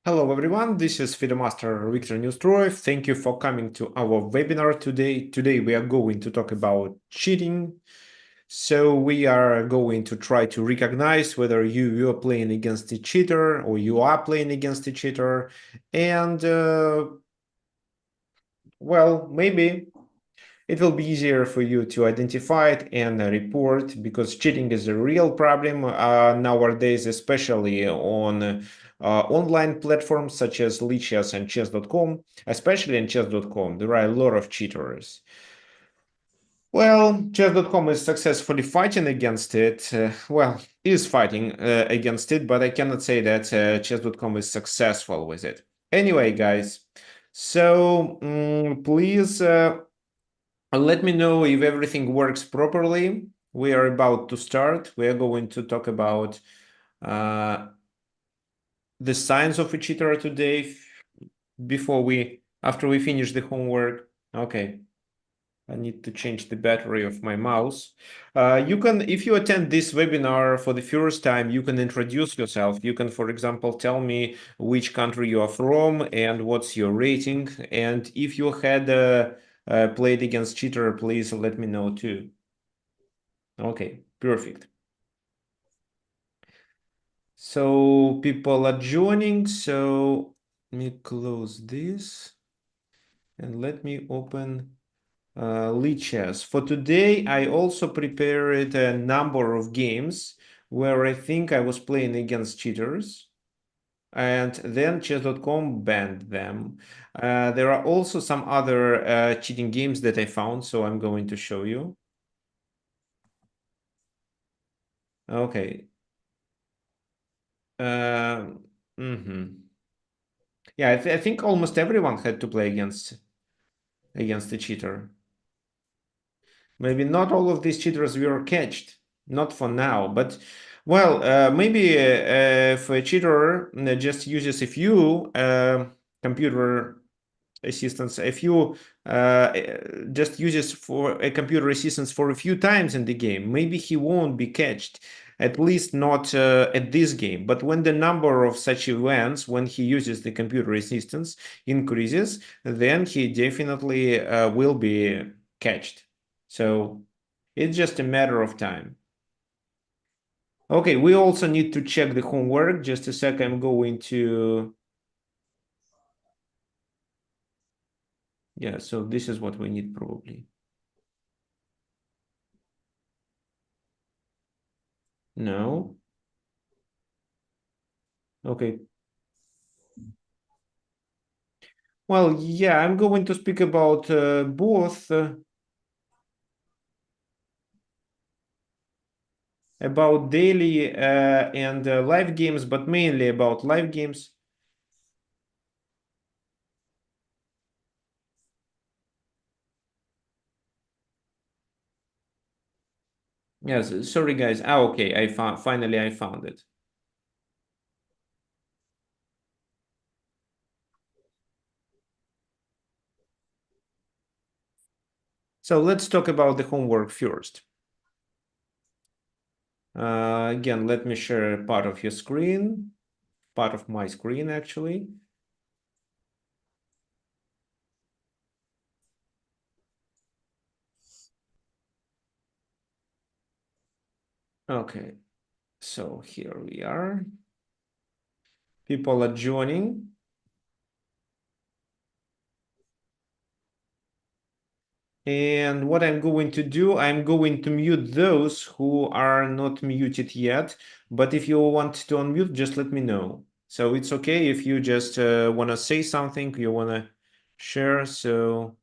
Hello everyone, this is Master Victor Newstroy. Thank you for coming to our webinar today. Today we are going to talk about cheating. So we are going to try to recognize whether you are playing against a cheater or you are playing against a cheater. And well, maybe it will be easier for you to identify it and report, because cheating is a real problem nowadays, especially on online platforms such as Chess and Chess.com. Especially in Chess.com, there are a lot of cheaters. Well, Chess.com is successfully fighting against it. Is fighting against it, but I cannot say that Chess.com is successful with it. Anyway, guys, so please let me know if everything works properly. We are about to start. We are going to talk about the signs of a cheater today after we finish the homework. Okay. I need to change the battery of my mouse. If you attend this webinar for the first time, you can introduce yourself. You can, for example, tell me which country you are from and what's your rating. And if you had played against cheater, please let me know too. Okay, perfect. So people are joining. So let me close this and let me open Chess. For today, I also prepared a number of games where I think I was playing against cheaters, and then chess.com banned them. There are also some other cheating games that I found, so I'm going to show you. Okay. Yeah, I think almost everyone had to play against a cheater. Maybe not all of these cheaters were catched, not for now, but well, maybe if a cheater just uses a few computer assistants, if you just uses for a computer assistance for a few times in the game, maybe he won't be catched, at least not at this game. But when the number of such events, when he uses the computer assistance increases, then he definitely will be catched. So it's just a matter of time. Okay, we also need to check the homework. Just a sec, I'm going to... Yeah, so this is what we need probably. No. Okay. Well, yeah, I'm going to speak about both, about daily and live games, but mainly about live games. Yes, sorry guys. Okay, finally I found it. So let's talk about the homework first. Again, let me share part of your screen, part of my screen actually. Okay, so here we are. People are joining. And what I'm going to do, I'm going to mute those who are not muted yet. But if you want to unmute, just let me know. So it's okay if you just want to say something, you want to share. So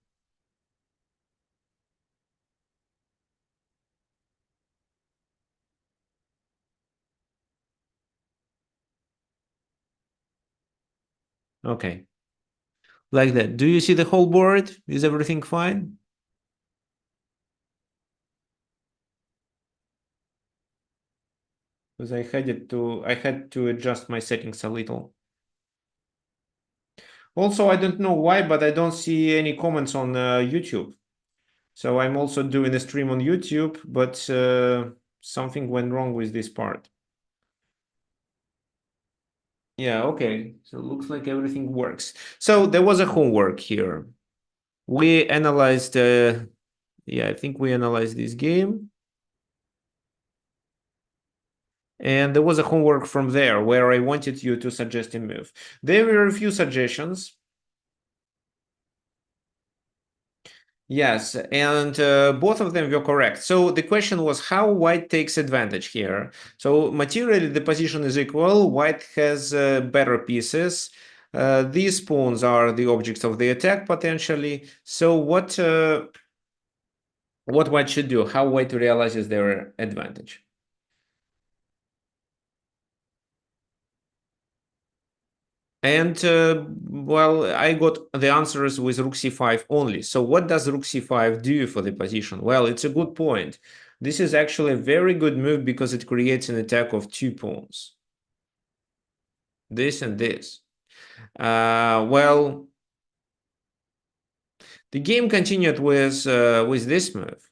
okay, like that. Do you see the whole board? Is everything fine? Because I had to adjust my settings a little. Also, I don't know why, but I don't see any comments on YouTube. So I'm also doing a stream on YouTube, but something went wrong with this part. Yeah, okay. So it looks like everything works. So there was a homework here. We analyzed, yeah, I think we analyzed this game. And there was a homework from there where I wanted you to suggest a move. There were a few suggestions. Yes, and both of them were correct. So the question was how white takes advantage here. So materially, the position is equal. White has better pieces. These pawns are the objects of the attack potentially. So what white should do? How white realizes their advantage? And well, I got the answers with rook c5 only. So what does rook c5 do for the position? Well, it's a good point. This is actually a very good move because it creates an attack of two pawns. This and this. Well, the game continued with this move.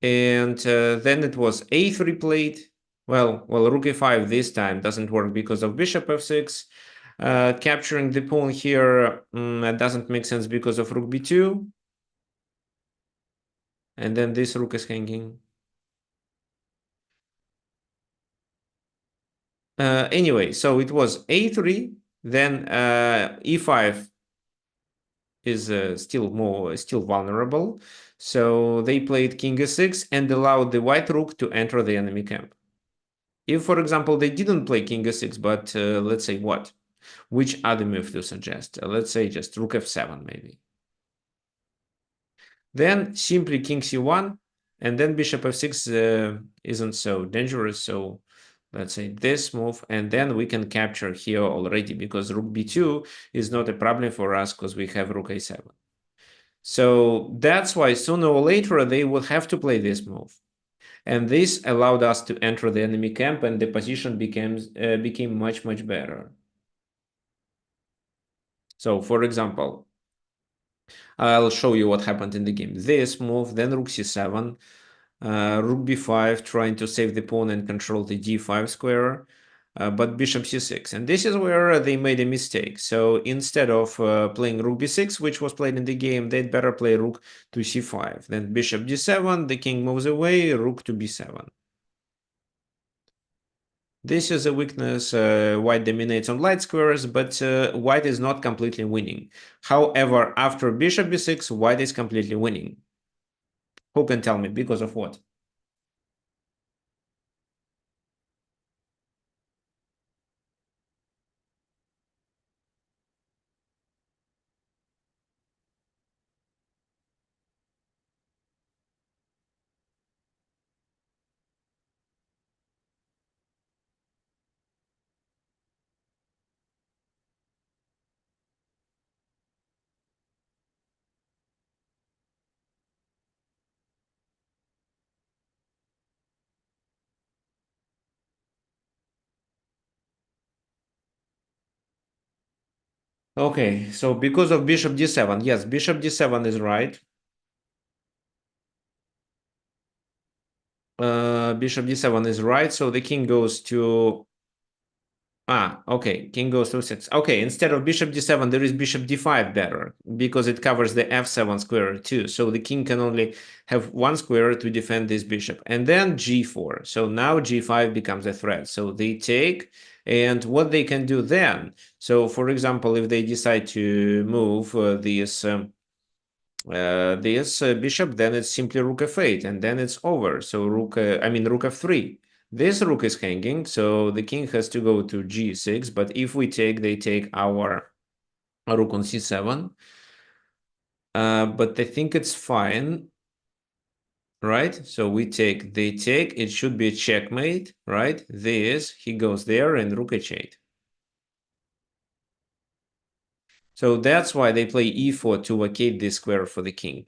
And then it was a3 played. Well, rook a5 this time doesn't work because of bishop f6. Capturing the pawn here doesn't make sense because of rook b2. And then this rook is hanging. Anyway, so it was a3, then e5 is still vulnerable. So they played king e6 and allowed the white rook to enter the enemy camp. If, for example, they didn't play king e6, but let's say what? Which other move to suggest? Let's say just rook f7 maybe. Then simply king c1, and then bishop f6 isn't so dangerous. So let's say this move, and then we can capture here already because rook b2 is not a problem for us because we have rook a7. So that's why sooner or later they will have to play this move. And this allowed us to enter the enemy camp and the position became much, much better. So for example, I'll show you what happened in the game. This move, then rook c7, rook b5, trying to save the pawn and control the d5 square, but bishop c6. And this is where they made a mistake. So instead of playing rook b6, which was played in the game, they'd better play rook to c5. Then bishop d7, the king moves away, rook to b7. This is a weakness. White dominates on light squares, but white is not completely winning. However, after bishop b6, white is completely winning. Who can tell me because of what? Okay, so because of bishop d7, yes, bishop d7 is right. Bishop d7 is right, so the king goes to okay, king goes to 6. Okay, instead of bishop d7, there is bishop d5 better, because it covers the f7 square too. So the king can only have one square to defend this bishop. And then g4. So now g5 becomes a threat. So they take, and what they can do then? So for example, if they decide to move this bishop, then it's simply rook f8, and then it's over. So rook f3. This rook is hanging, so the king has to go to g6, but if we take, they take our rook on c7. But I think it's fine, right? So we take, they take, it should be a checkmate, right? This, he goes there, and rook h8. So that's why they play e4 to vacate this square for the king.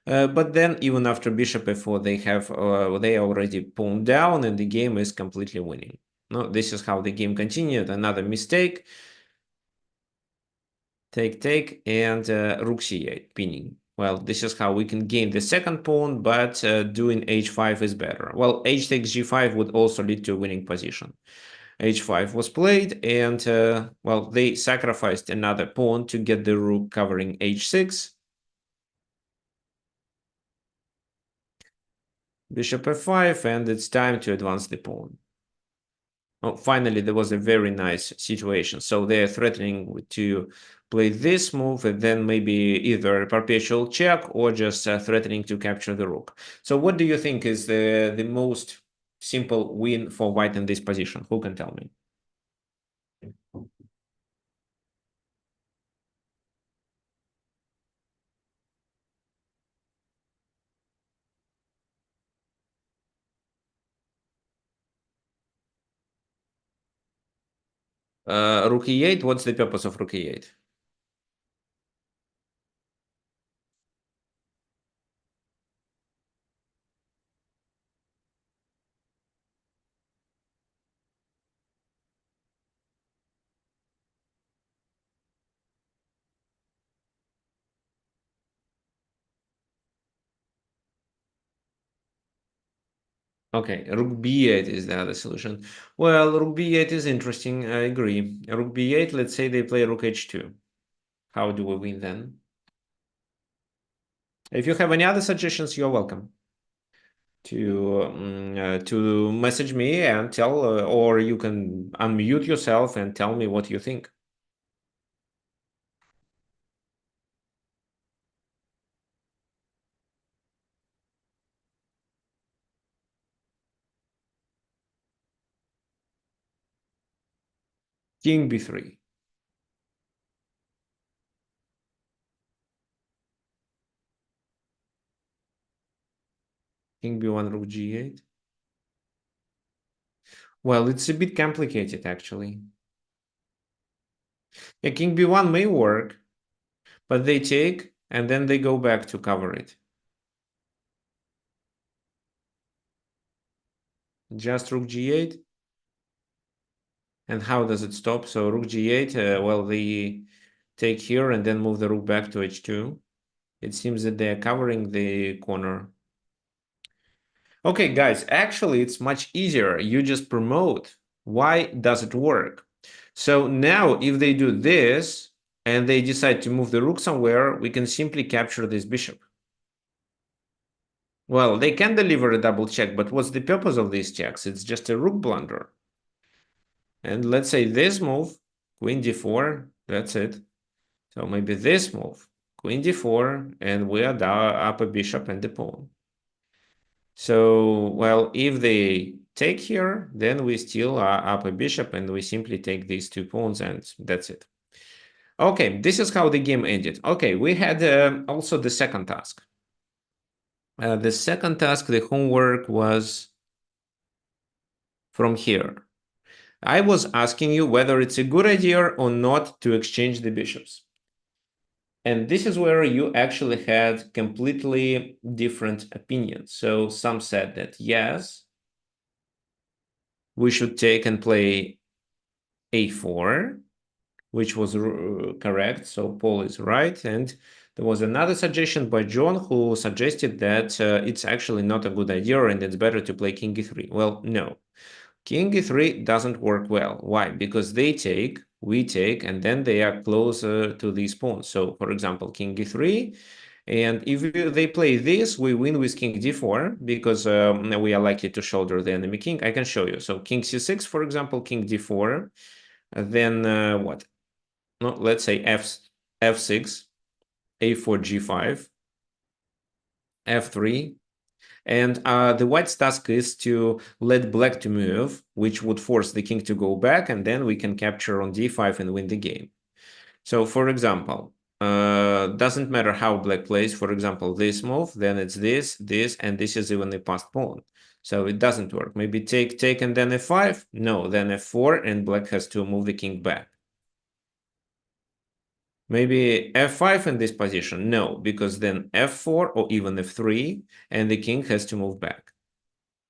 But then even after bishop f4, they already pawned down and the game is completely winning. No, this is how the game continued. Another mistake. Take, and rook c8, pinning. Well, this is how we can gain the second pawn, but doing h5 is better. Well, h takes g5 would also lead to a winning position. h5 was played, and well, they sacrificed another pawn to get the rook covering h6. Bishop f5, and it's time to advance the pawn. Oh, finally, there was a very nice situation. So they're threatening to play this move, and then maybe either a perpetual check or just threatening to capture the rook. So what do you think is the most simple win for white in this position? Who can tell me? Rook e8, what's the purpose of rook e8? Okay, rook b8 is the other solution. Well, rook b8 is interesting, I agree. Rook b8, let's say they play rook h2. How do we win then? If you have any other suggestions, you're welcome to message me and tell, or you can unmute yourself and tell me what you think. King b3. King b1, rook g8. Well, it's a bit complicated, actually. Yeah, king b1 may work, but they take, and then they go back to cover it. Just rook g8. And how does it stop? So rook g8, well, they take here and then move the rook back to h2. It seems that they're covering the corner. Okay, guys, actually, it's much easier. You just promote. Why does it work? So now if they do this and they decide to move the rook somewhere, we can simply capture this bishop. Well, they can deliver a double check, but what's the purpose of these checks? It's just a rook blunder. And let's say this move, queen d4, that's it. So maybe this move, queen d4, and we are up a bishop and the pawn. So, well, if they take here, then we still are up a bishop and we simply take these two pawns and that's it. Okay, this is how the game ended. Okay, we had also the second task. The second task, the homework was from here. I was asking you whether it's a good idea or not to exchange the bishops. And this is where you actually had completely different opinions. So some said that yes, we should take and play a4, which was correct. So Paul is right. And there was another suggestion by John who suggested that it's actually not a good idea and it's better to play king e3. Well, no. King e3 doesn't work well. Why? Because they take, we take, and then they are closer to these pawns. So, for example, king e3, and if they play this, we win with king d4 because we are likely to shoulder the enemy king. I can show you. So king c6, for example, king d4, then what? No, let's say f6, a4, g5, f3, and the white's task is to let black to move, which would force the king to go back, and then we can capture on d5 and win the game. So, for example, doesn't matter how black plays. For example, this move, then it's this, and this is even a passed pawn. So it doesn't work. Maybe take, and then f5. No, then f4, and black has to move the king back. Maybe f5 in this position. No, because then f4 or even f3, and the king has to move back.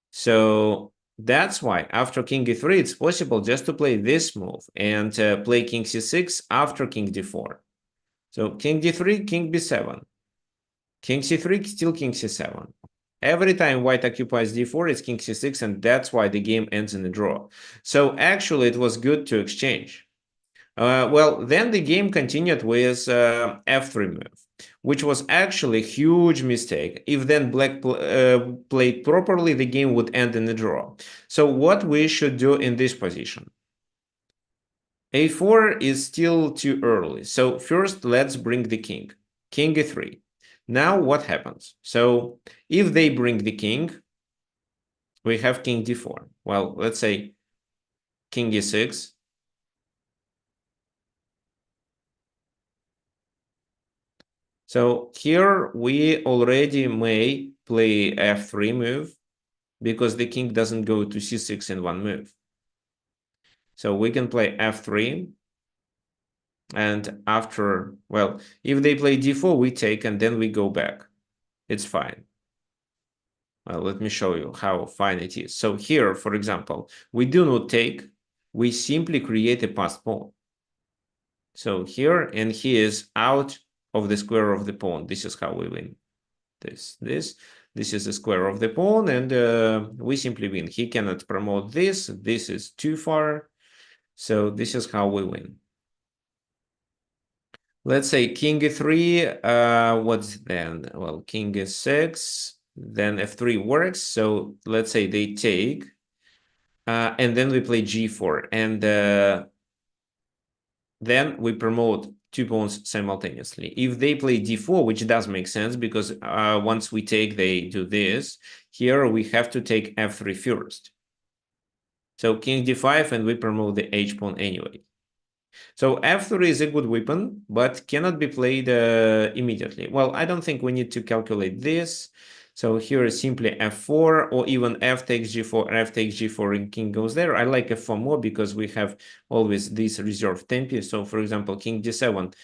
So that's why after king e3, it's possible just to play this move and play king c6 after king d4. So king d3, king b7, king c3, still king c7. Every time white occupies d4, it's king c6, and that's why the game ends in a draw. So actually, it was good to exchange. Well, then the game continued with f3 move, which was actually a huge mistake. If then black played properly, the game would end in a draw. So what we should do in this position? a4 is still too early. So first, let's bring the king. King e3. Now what happens? So if they bring the king, we have king d4. Well, let's say king e6. So here we already may play f3 move because the king doesn't go to c6 in one move. So we can play f3, and after, well, if they play d4, we take and then we go back. It's fine. Well, let me show you how fine it is. So here, for example, we do not take, we simply create a passed pawn. So here, and he is out of the square of the pawn. This is how we win. This is the square of the pawn, and we simply win. He cannot promote this. This is too far. So this is how we win. Let's say king e3. What's then? Well, king e6. Then f3 works. So let's say they take, and then we play g4, and then we promote two pawns simultaneously. If they play d4, which does make sense because once we take, they do this. Here we have to take f3 first. So king d5, and we promote the h pawn anyway. So f3 is a good weapon, but cannot be played immediately. Well, I don't think we need to calculate this. So here is simply f4, or even f takes g4, f takes g4, and king goes there. I like f4 more because we have always this reserve tempi. So for example, king d7,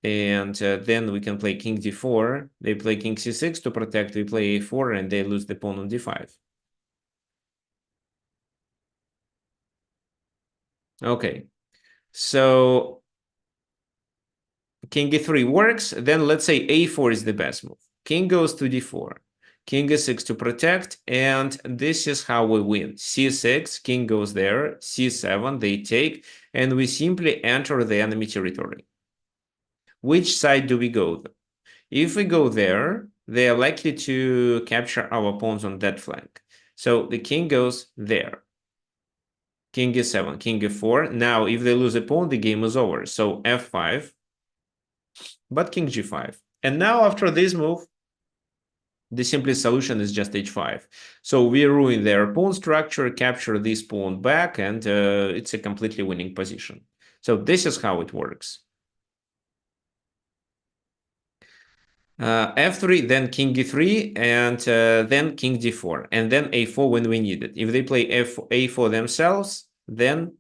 and then we can play king d4. They play king c6 to protect. We play a4, and they lose the pawn on d5. Okay, so king e3 works. Then let's say a4 is the best move. King goes to d4. King e6 to protect, and this is how we win. c6, king goes there. c7, they take, and we simply enter the enemy territory. Which side do we go? If we go there, they are likely to capture our pawns on that flank. So the king goes there. King e7, king e4. Now, if they lose a pawn, the game is over. So f5, but king g5. And now after this move, the simplest solution is just h5. So we ruin their pawn structure, capture this pawn back, and it's a completely winning position. So this is how it works. f3, then king e3, and then king d4, and then a4 when we need it. If they play a4 themselves, then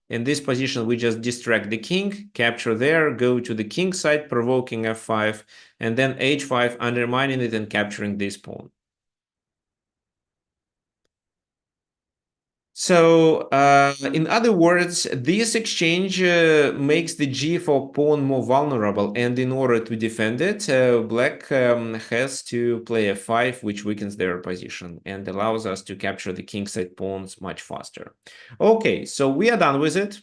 in this position, we just distract the king, capture there, go to the king side, provoking f5, and then h5, undermining it and capturing this pawn. So, in other words, this exchange makes the g4 pawn more vulnerable, and in order to defend it, black has to play f5, which weakens their position and allows us to capture the kingside pawns much faster. Okay, so we are done with it.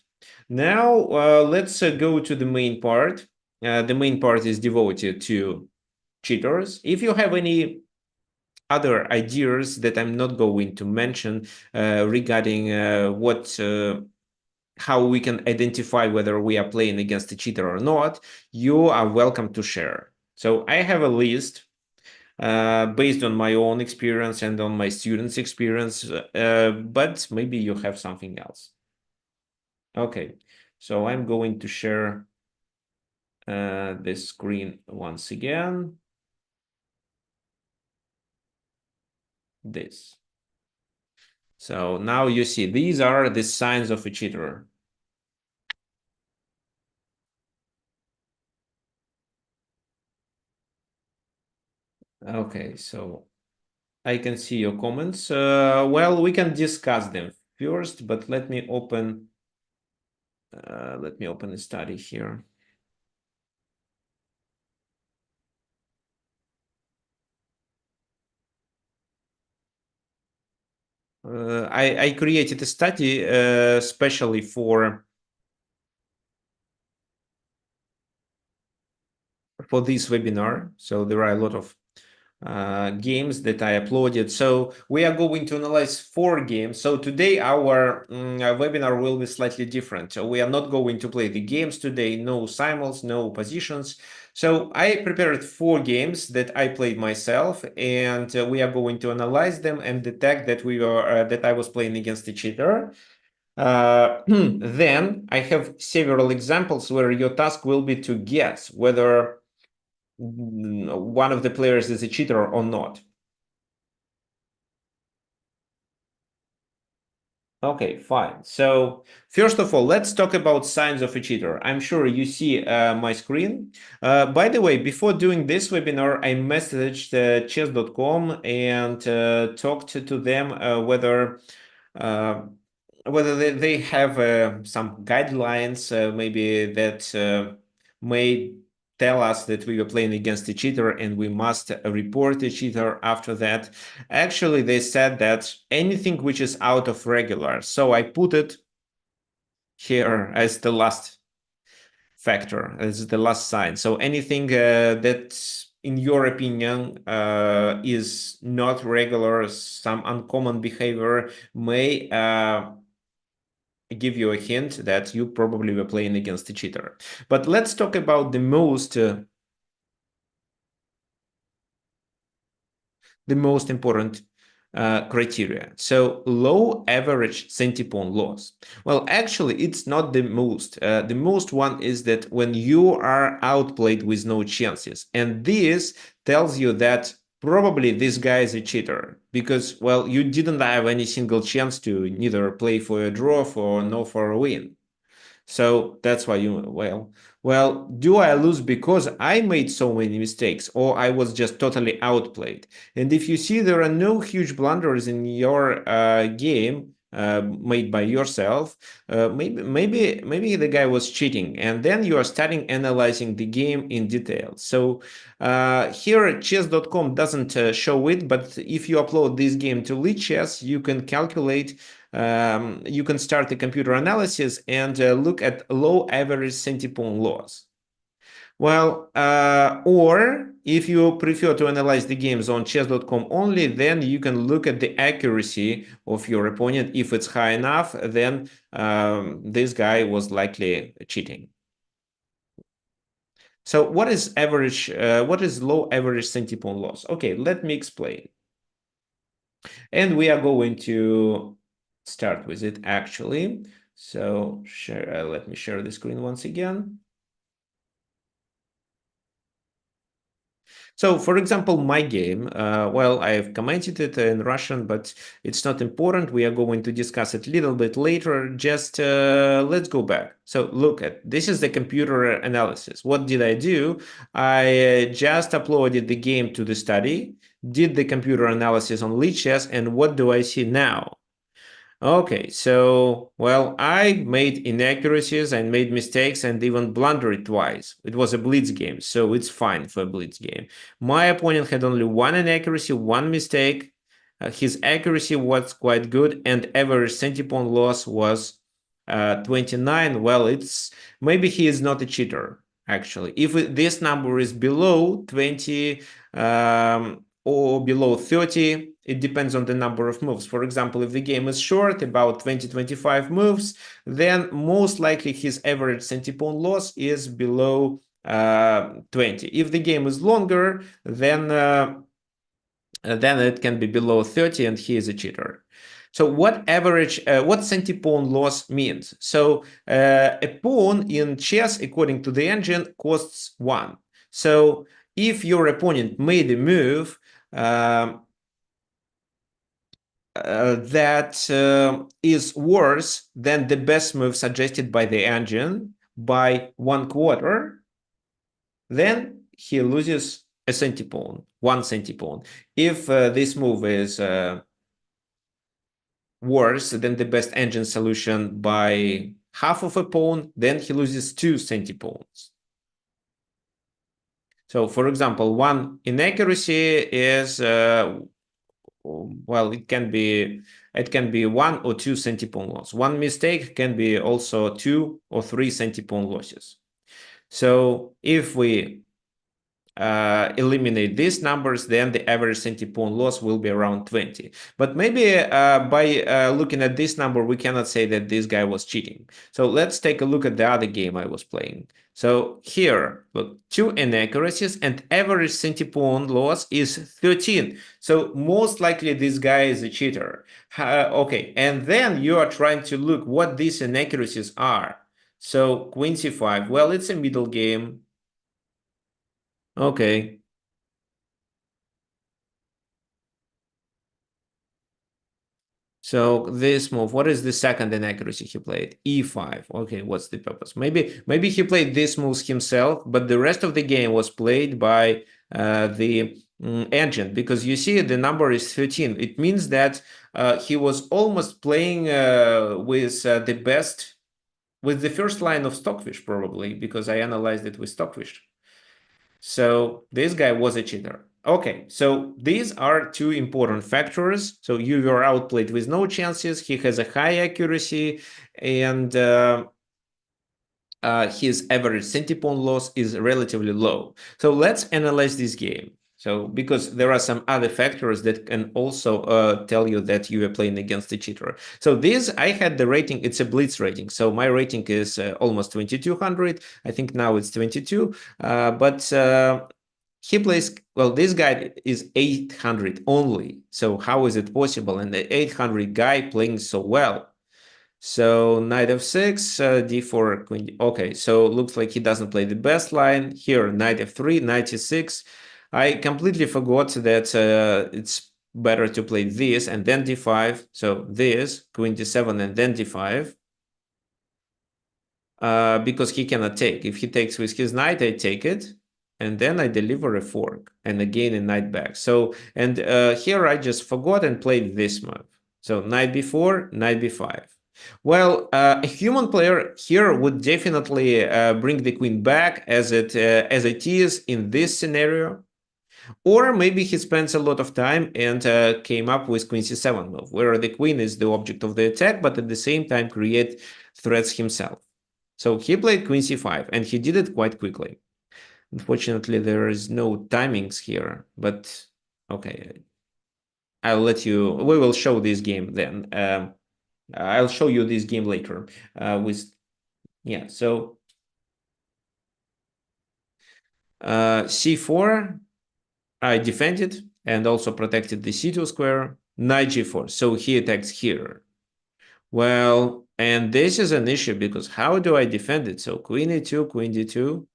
Now, let's go to the main part. The main part is devoted to cheaters. If you have any other ideas that I'm not going to mention regarding how we can identify whether we are playing against a cheater or not, you are welcome to share. So I have a list based on my own experience and on my students' experience, but maybe you have something else. Okay, so I'm going to share this screen once again. This. So now you see, these are the signs of a cheater. Okay, so I can see your comments. Well, we can discuss them first, but let me open a study here. I created a study especially for this webinar. So there are a lot of games that I uploaded. So we are going to analyze 4 games. So today our webinar will be slightly different. So we are not going to play the games today, no simuls, no positions. So I prepared 4 games that I played myself, and we are going to analyze them and detect that that I was playing against a cheater. Then I have several examples where your task will be to guess whether one of the players is a cheater or not. Okay, fine. So first of all, let's talk about signs of a cheater. I'm sure you see my screen. By the way, before doing this webinar, I messaged chess.com and talked to them uh, whether they have some guidelines, maybe that may tell us that we were playing against a cheater and we must report a cheater after that. Actually, they said that anything which is out of regular. So I put it here as the last factor, as the last sign. So anything that, in your opinion, is not regular, some uncommon behavior may give you a hint that you probably were playing against a cheater. But let's talk about the most important criteria. So low average centipawn loss. Well, actually, it's not the most. The most one is that when you are outplayed with no chances. And this tells you that probably this guy is a cheater because, well, you didn't have any single chance to neither play for a draw or no for a win. So that's why well, do I lose because I made so many mistakes or I was just totally outplayed? And if you see there are no huge blunders in your game made by yourself, maybe the guy was cheating, and then you are starting analyzing the game in detail. So here chess.com doesn't show it, but if you upload this game to Lichess, you can calculate you can start the computer analysis and look at low average centipawn loss. Well, or if you prefer to analyze the games on chess.com only, then you can look at the accuracy of your opponent. If it's high enough, then this guy was likely cheating. So what is average? What is low average centipawn loss? Okay, let me explain. And we are going to start with it actually. So let me share the screen once again. So, for example, my game, well, I've commented it in Russian, but it's not important. We are going to discuss it a little bit later. Just let's go back. So look at, this is the computer analysis. What did I do? I just uploaded the game to the study, did the computer analysis on Lichess, and what do I see now? Okay, so, well, I made inaccuracies and made mistakes and even blundered twice. It was a blitz game, so it's fine for a blitz game. My opponent had only one inaccuracy, one mistake. His accuracy was quite good, and average centipawn loss was 29. Well, it's maybe he is not a cheater, actually. If this number is below 20 or below 30, it depends on the number of moves. For example, if the game is short, about 20-25 moves, then most likely his average centipawn loss is below 20. If the game is longer, then it can be below 30 and he is a cheater. So what centipawn loss means? So a pawn in chess, according to the engine, costs 1. So if your opponent made a move that is worse than the best move suggested by the engine by 1/4, then he loses a centipawn, 1 centipawn. If this move is worse than the best engine solution by half of a pawn, then he loses 2 centipawns. So, for example, one inaccuracy is, well, it can be it can be 1 or 2 centipawn loss. One mistake can be also 2 or 3 centipawn losses. So if we eliminate these numbers, then the average centipawn loss will be around 20. But maybe by looking at this number, we cannot say that this guy was cheating. So let's take a look at the other game I was playing. So here, look, 2 inaccuracies and average centipawn loss is 13. So most likely this guy is a cheater. Okay, and then you are trying to look what these inaccuracies are. So queen c5, well, it's a middle game. Okay. So this move, what is the second inaccuracy he played? E5. Okay, what's the purpose? Maybe he played this moves himself, but the rest of the game was played by the engine, because you see the number is 13. It means that he was almost playing with the best, with the first line of Stockfish, probably, because I analyzed it with Stockfish. So this guy was a cheater. Okay, so these are two important factors. So you were outplayed with no chances. He has a high accuracy, and his average centipawn loss is relatively low. So let's analyze this game. So because there are some other factors that can also tell you that you are playing against a cheater. So this, I had the rating, it's a blitz rating. So my rating is almost 2200. I think now it's 22. But he plays, well, this guy is 800 only. So how is it possible? And the 800 guy playing so well. So knight f6, d4, queen. Okay, so looks like he doesn't play the best line. Here, knight f3, knight e6. I completely forgot that it's better to play this and then d5. So this, queen d7 and then d5. Because he cannot take. If he takes with his knight, I take it. And then I deliver a fork and again a knight back. So, and here I just forgot and played this move. So knight b4, knight b5. Well, a human player here would definitely bring the queen back as it is in this scenario. Or maybe he spends a lot of time and came up with queen c7 move, where the queen is the object of the attack, but at the same time create threats himself. So he played queen c5, and he did it quite quickly. Unfortunately, there is no timings here, but okay. I'll let you, we will show this game then. I'll show you this game later with, yeah, so c4, I defended and also protected the c2 square, knight g4, so he attacks here. Well, and this is an issue because how do I defend it? So queen e2, queen d2.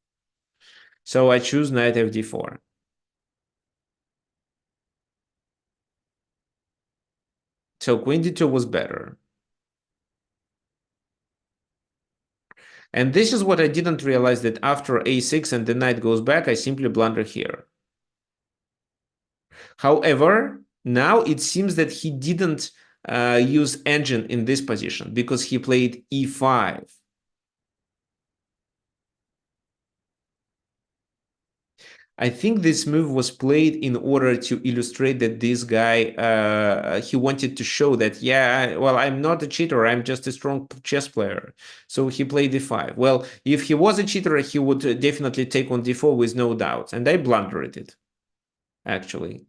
So I choose knight fd4. So queen d2 was better. And this is what I didn't realize, that after a6 and the knight goes back, I simply blunder here. However, now it seems that he didn't use engine in this position because he played e5. I think this move was played in order to illustrate that this guy, he wanted to show that, yeah, well, I'm not a cheater, I'm just a strong chess player. So he played d5. Well, if he was a cheater, he would definitely take on d4 with no doubt. And I blundered it, actually.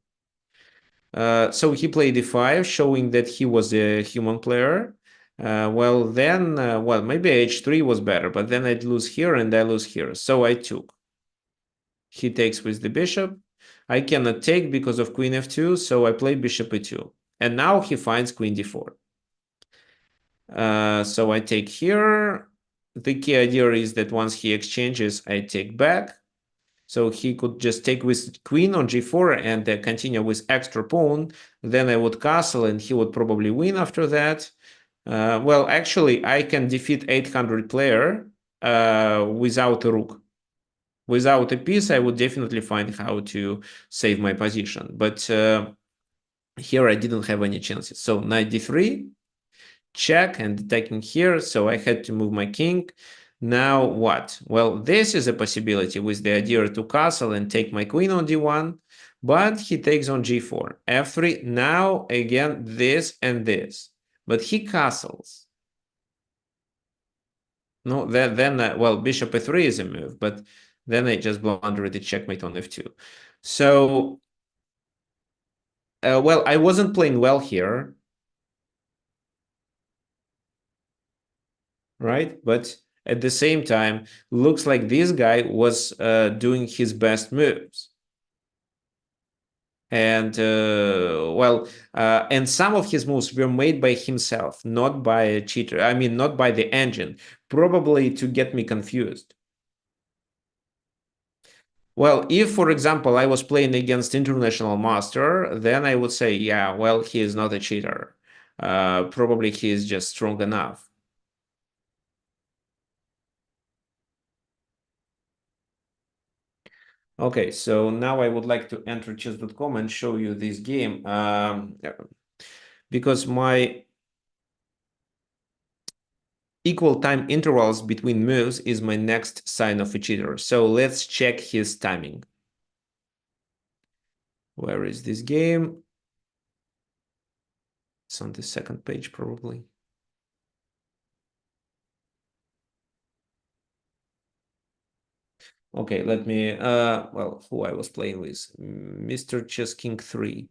So he played d5, showing that he was a human player. Well, then, well, maybe h3 was better, but then I'd lose here and I lose here. So I took. He takes with the bishop. I cannot take because of queen f2, so I play bishop e2. And now he finds queen d4. So I take here. The key idea is that once he exchanges, I take back. So he could just take with queen on g4 and continue with extra pawn. Then I would castle and he would probably win after that. Well, actually, I can defeat 800 player without a rook. Without a piece, I would definitely find how to save my position. But here I didn't have any chances. So knight d3, check, and attacking here. So I had to move my king. Now what? Well, this is a possibility with the idea to castle and take my queen on d1. but he takes on g4, f3. Now again this and this, but he castles. No, then well, bishop e3 is a move, but then I just blundered the checkmate on f2. So well, I wasn't playing well here, right? But at the same time, looks like this guy was doing his best moves. And well, and some of his moves were made by himself, not by a cheater. I mean, not by the engine, probably to get me confused. Well, if, for example, I was playing against international master, then I would say, yeah, well, he is not a cheater. Probably he is just strong enough. Okay, so now I would like to enter chess.com and show you this game because my equal time intervals between moves is my next sign of a cheater. So let's check his timing. Where is this game? It's on the second page, probably. Okay, let me, well, who I was playing with, Mr. Chess King 3.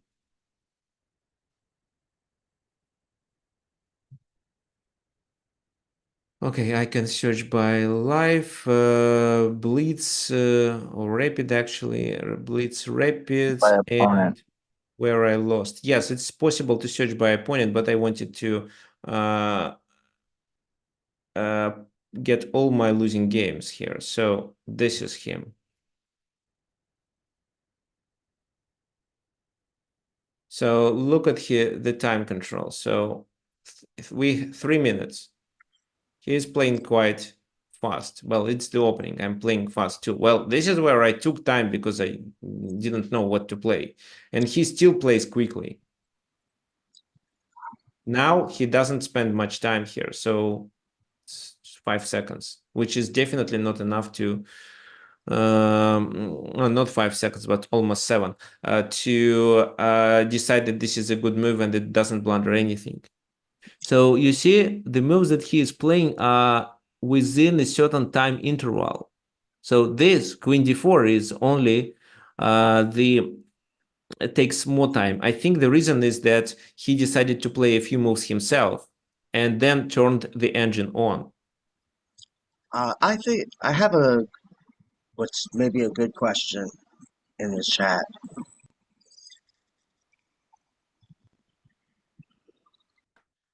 Okay, I can search by live, Blitz, or Rapid actually, Blitz, Rapid, and where I lost. Yes, it's possible to search by opponent, but I wanted to get all my losing games here. So this is him. So look at here, the time control. So 3 minutes. He is playing quite fast. Well, it's the opening. I'm playing fast too. Well, this is where I took time because I didn't know what to play. And he still plays quickly. Now he doesn't spend much time here. So 5 seconds, which is definitely not enough to not 5 seconds, but almost 7, to decide that this is a good move and it doesn't blunder anything. So you see, the moves that he is playing are within a certain time interval. So this queen d4 is only it takes more time. I think the reason is that he decided to play a few moves himself and then turned the engine on. I think I have what's maybe a good question in the chat.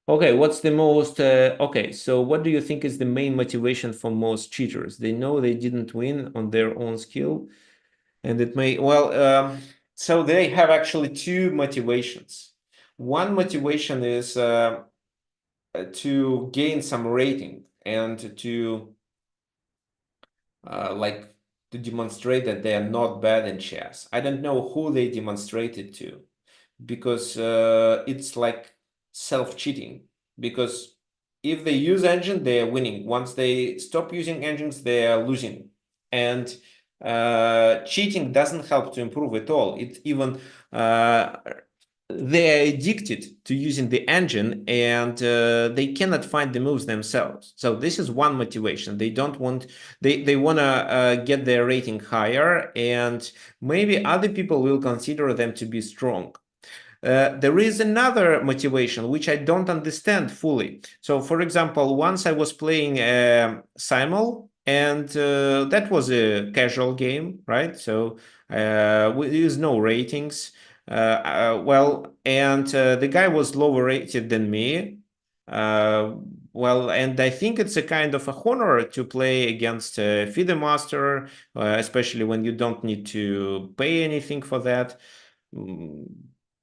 Okay, what's the most, okay, so what do you think is the main motivation for most cheaters? They know they didn't win on their own skill, and it may, well, so they have actually two motivations. One motivation is to gain some rating and to like to demonstrate that they are not bad in chess. I don't know who they demonstrated to, because it's like self-cheating. Because if they use engine, they are winning. Once they stop using engines, they are losing. And cheating doesn't help to improve at all. It even they are addicted to using the engine, and they cannot find the moves themselves. So this is one motivation. They don't want, they want to get their rating higher, and maybe other people will consider them to be strong. There is another motivation which I don't understand fully. So, for example, once I was playing Simul, and that was a casual game, right? So, with no ratings. Well, and the guy was lower rated than me. Well, and I think it's a kind of a honor to play against a FIDE master, especially when you don't need to pay anything for that. Mm,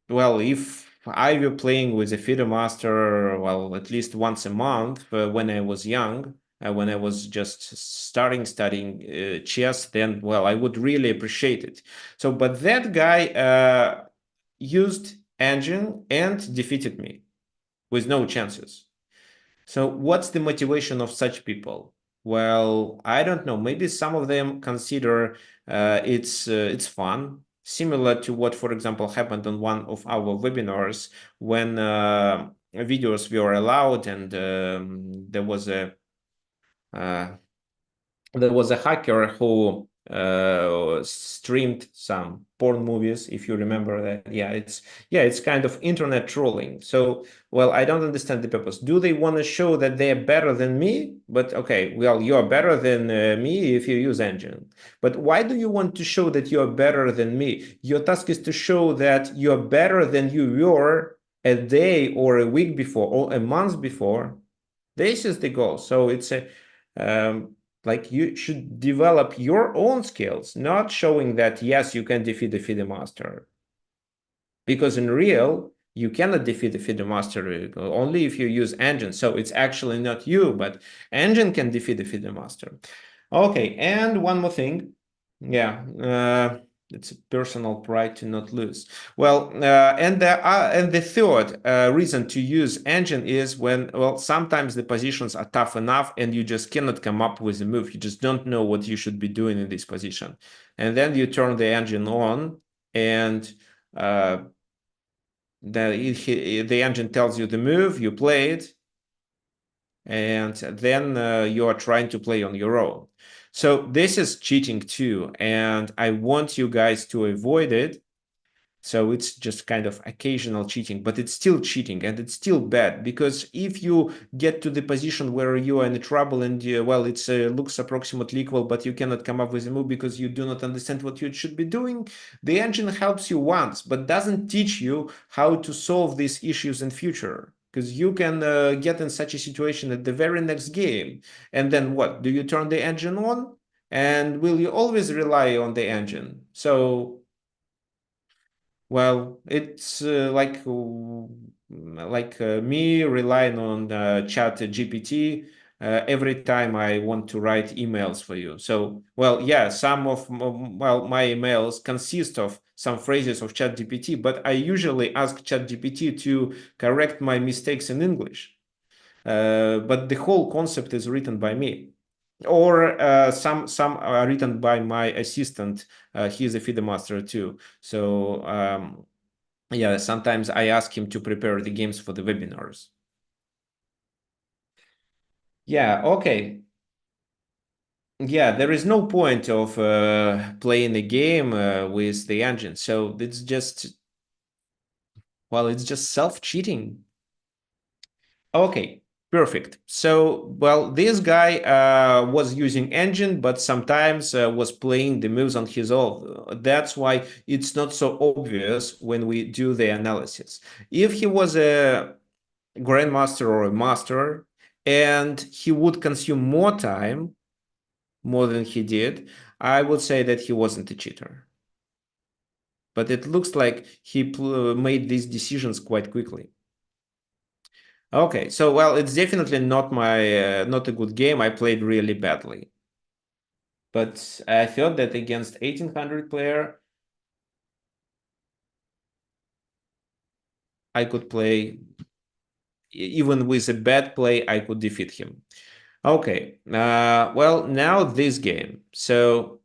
well, if I were playing with a FIDE master, well, at least once a month when I was young, when I was just starting studying chess, then, well, I would really appreciate it. So, but that guy used engine and defeated me with no chances. So what's the motivation of such people? Well, I don't know. Maybe some of them consider it's fun similar to what, for example, happened on one of our webinars when videos were allowed, and uh, there was a hacker who streamed some porn movies, if you remember that. It's kind of internet trolling. So, well, I don't understand the purpose. Do they want to show that they're better than me? But okay, well, you're better than me if you use engine. But why do you want to show that you're better than me? Your task is to show that you're better than you were a day or a week before or a month before. This is the goal. So it's a like you should develop your own skills, not showing that yes, you can defeat the FIDE master. Because in real, you cannot defeat the FIDE master only if you use engine. So it's actually not you, but engine can defeat the FIDE master. Okay, and one more thing. Yeah, it's a personal pride to not lose. Well, and the third reason to use engine is when, well, sometimes the positions are tough enough and you just cannot come up with a move. You just don't know what you should be doing in this position, and then you turn the engine on, and the engine tells you the move, you play it, and then you are trying to play on your own. So this is cheating too, and I want you guys to avoid it. So it's just kind of occasional cheating, but it's still cheating, and it's still bad, because if you get to the position where you are in trouble and well, it looks approximately equal, but you cannot come up with a move because you do not understand what you should be doing, the engine helps you once, but doesn't teach you how to solve these issues in future. Because you can get in such a situation at the very next game, and then what? Do you turn the engine on? And will you always rely on the engine? So, well, it's me relying on Chat GPT every time I want to write emails for you. So, well, yeah, some of my emails consist of some phrases of Chat GPT, but I usually ask Chat GPT to correct my mistakes in English. But the whole concept is written by me, or some are written by my assistant. He's a FIDE master too. So yeah, sometimes I ask him to prepare the games for the webinars. Yeah, okay. Yeah, there is no point of playing a game with the engine. So it's just, well, it's just self-cheating. Okay, perfect. So, well, this guy was using engine, but sometimes was playing the moves on his own. That's why it's not so obvious when we do the analysis. If he was a grandmaster or a master, and he would consume more time, more than he did, I would say that he wasn't a cheater. But it looks like he made these decisions quite quickly. Okay, so well, it's definitely not not a good game. I played really badly, but I thought that against 1800 player, I could play. Even with a bad play, I could defeat him. Okay, well, now this game. So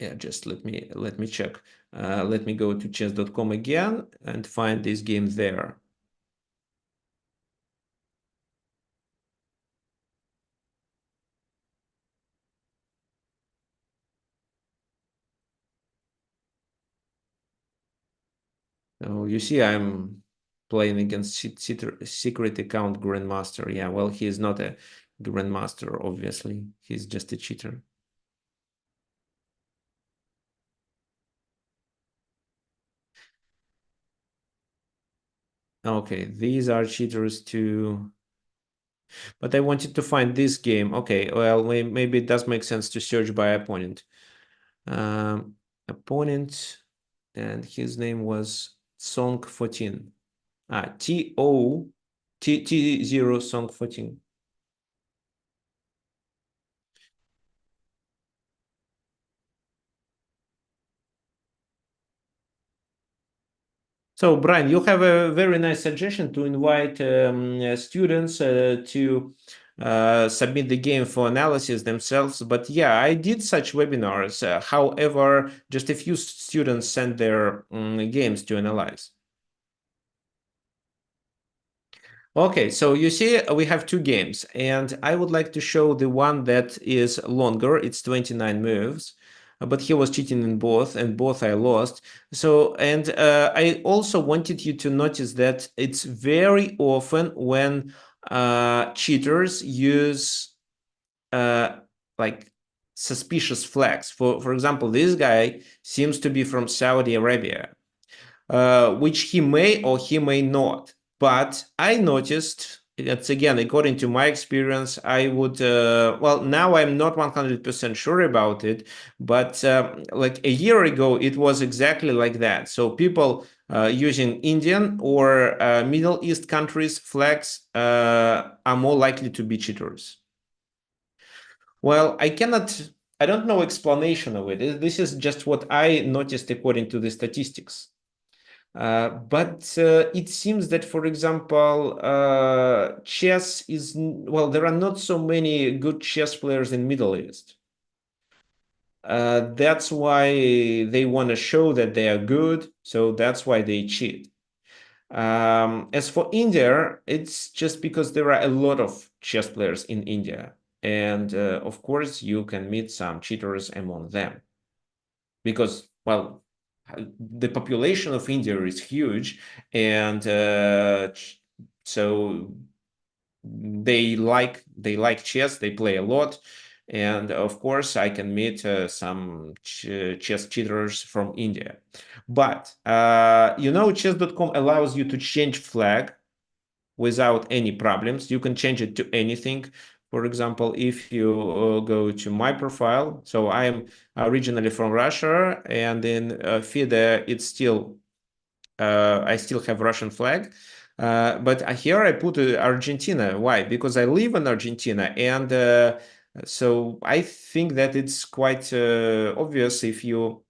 yeah, just let me check. Let me go to chess.com again and find this game there. So you see, I'm playing against secret account grandmaster. Yeah, well, he is not a grandmaster, obviously. He's just a cheater. Okay, these are cheaters too. But I wanted to find this game. Okay, well, maybe it does make sense to search by opponent. Opponent, and his name was Song 14. T0 T0 Song 14. So, Brian, you have a very nice suggestion to invite students to submit the game for analysis themselves. But yeah, I did such webinars. However, just a few students sent their games to analyze. Okay, so you see, we have two games, and I would like to show the one that is longer. It's 29 moves, but he was cheating in both, and both I lost. So, and I also wanted you to notice that it's very often when cheaters use like suspicious flags. For example, this guy seems to be from Saudi Arabia, which he may or he may not. But I noticed that's again, according to my experience, I would, well, now I'm not 100% sure about it, but like a year ago, it was exactly like that. So people using Indian or Middle East countries' flags are more likely to be cheaters. Well, I don't know explanation of it. This is just what I noticed according to the statistics. But it seems that, for example, chess is, well, there are not so many good chess players in Middle East. That's why they want to show that they are good, so that's why they cheat. As for India, it's just because there are a lot of chess players in India. And of course, you can meet some cheaters among them because, well, the population of India is huge, and so they like chess. They play a lot, and of course, I can meet some chess cheaters from India. But chess.com allows you to change flag without any problems. You can change it to anything. For example, if you go to my profile, so I'm originally from Russia, and in FIDE, it's still I still have Russian flag. But here I put Argentina. Why? Because I live in Argentina, and so I think that it's quite obvious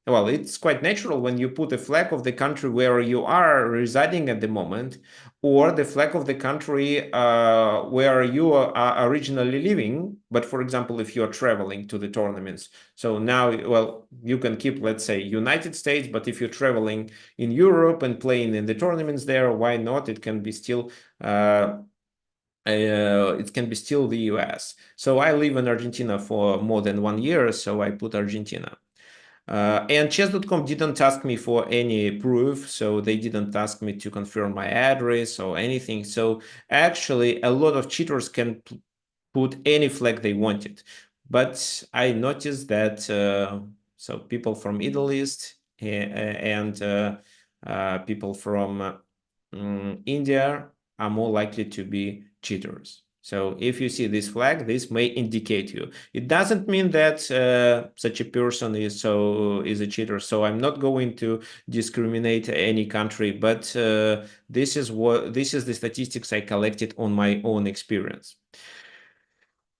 well, it's quite natural when you put a flag of the country where you are residing at the moment, or the flag of the country where you are originally living. But for example, if you're traveling to the tournaments, so now, well, you can keep, let's say, United States, but if you're traveling in Europe and playing in the tournaments there, why not? It can be still the US. So I live in Argentina for more than 1 year, so I put Argentina. And chess.com didn't ask me for any proof, so they didn't ask me to confirm my address or anything. So actually, a lot of cheaters can put any flag they wanted. But I noticed that so people from Middle East and people from India are more likely to be cheaters. So if you see this flag, this may indicate you. It doesn't mean that such a person is a cheater. So I'm not going to discriminate any country, but this is the statistics I collected on my own experience.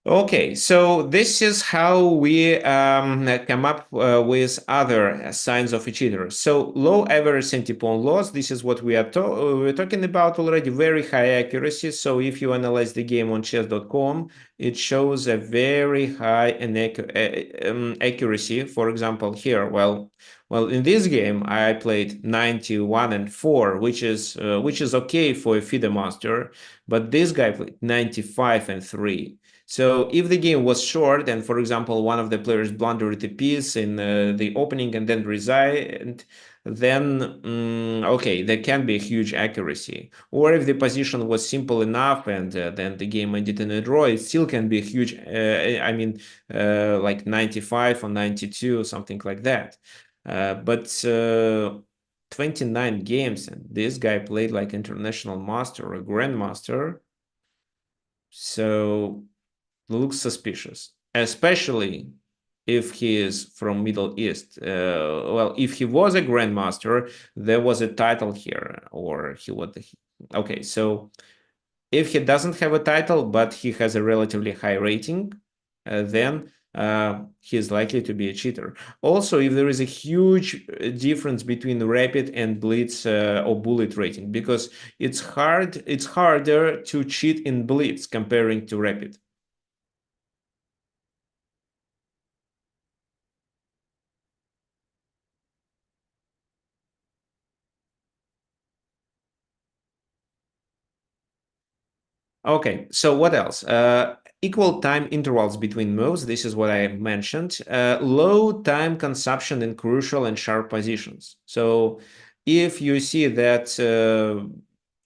Okay, so this is how we come up with other signs of a cheater. So low average centipawn loss, this is what we're talking about already, very high accuracy. So if you analyze the game on chess.com, it shows a very high accuracy. For example, here, well, in this game, I played 91 and 4, which is okay for a FIDE master, but this guy played 95 and 3. So if the game was short, and for example, one of the players blundered a piece in the opening and then resigned, then okay, there can be a huge accuracy. Or if the position was simple enough and then the game ended in a draw, it still can be a huge, like 95 or 92 or something like that. But 29 games, and this guy played like international master or grandmaster. So looks suspicious, especially if he is from Middle East. Well, if he was a grandmaster, there was a title here, or he would. Okay, so if he doesn't have a title, but he has a relatively high rating, then he's likely to be a cheater. Also, if there is a huge difference between rapid and blitz or bullet rating, because it's harder to cheat in blitz comparing to rapid. Okay, so what else? Equal time intervals between moves. This is what I mentioned. Low time consumption in crucial and sharp positions. So if you see that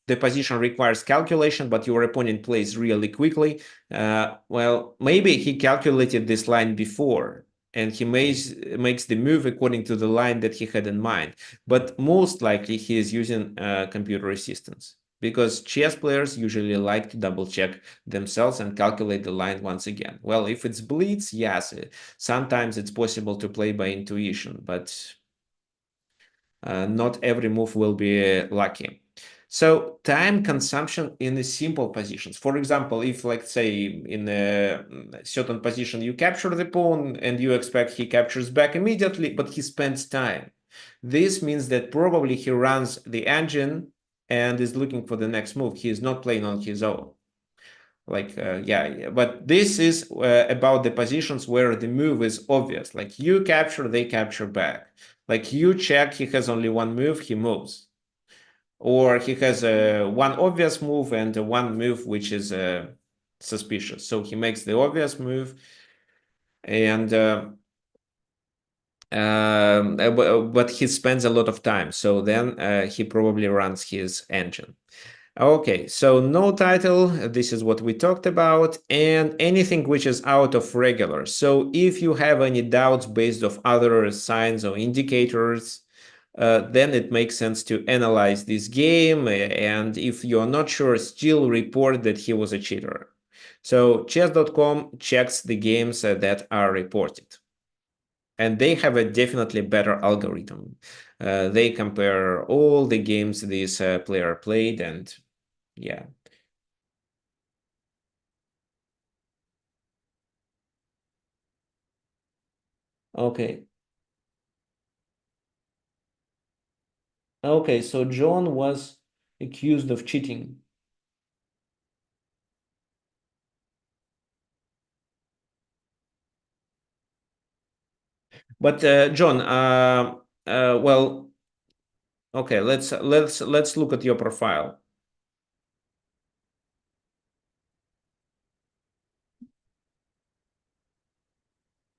the position requires calculation, but your opponent plays really quickly, well, maybe he calculated this line before and he makes the move according to the line that he had in mind. But most likely he is using computer assistance, because chess players usually like to double check themselves and calculate the line once again. Well, if it's blitz, yes, sometimes it's possible to play by intuition, but not every move will be lucky. So time consumption in the simple positions. For example, if, like, say, in a certain position you capture the pawn and you expect he captures back immediately, but he spends time. This means that probably he runs the engine and is looking for the next move. He is not playing on his own. Like, yeah, but this is about the positions where the move is obvious. Like, you capture, they capture back. Like, you check, he has only one move, he moves. Or he has one obvious move and one move which is suspicious. So he makes the obvious move, and but he spends a lot of time. So then he probably runs his engine. Okay, so no title, this is what we talked about, and anything which is out of regular. So if you have any doubts based off other signs or indicators, then it makes sense to analyze this game, and if you're not sure, still report that he was a cheater. So chess.com checks the games that are reported, and they have a definitely better algorithm. They compare all the games this player played, and yeah. Okay. Okay, so John was accused of cheating. But John, well, okay, let's look at your profile.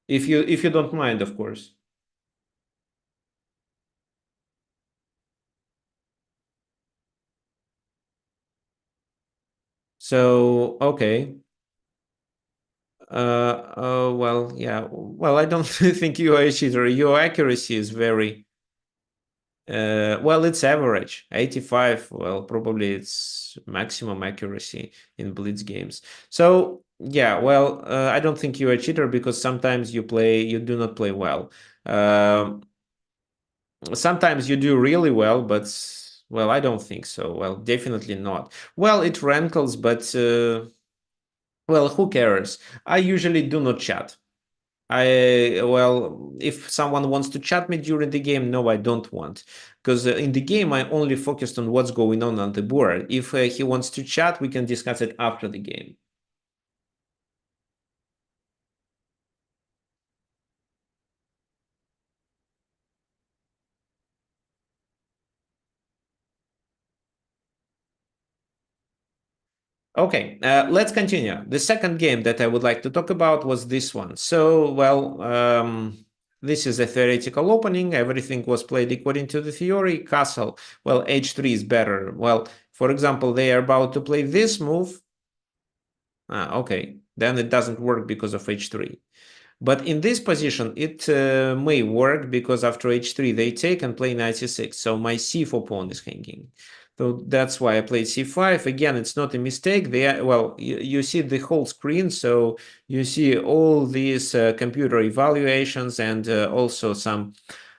If you don't mind, of course. So, okay. Well, yeah. Well, I don't think you are a cheater. Your accuracy is very well, it's average, 85. Well, probably it's maximum accuracy in blitz games. So yeah, well, I don't think you're a cheater, because sometimes you do not play well. Um, Sometimes you do really well, but well, I don't think so. Well, definitely not. Well, it rankles, but well, who cares? I usually do not chat. Well, if someone wants to chat me during the game, no, I don't want. Because in the game, I only focused on what's going on the board. If he wants to chat, we can discuss it after the game. Okay, let's continue. The second game that I would like to talk about was this one. So, well, this is a theoretical opening. Everything was played according to the theory. Castle, well, h3 is better. Well, for example, they are about to play this move. Okay, then it doesn't work because of h3. But in this position, it may work, because after h3 they take and play knight c6. So my c4 pawn is hanging. So that's why I played c5. Again, it's not a mistake. Well, you see the whole screen, so you see all these computer evaluations, and also some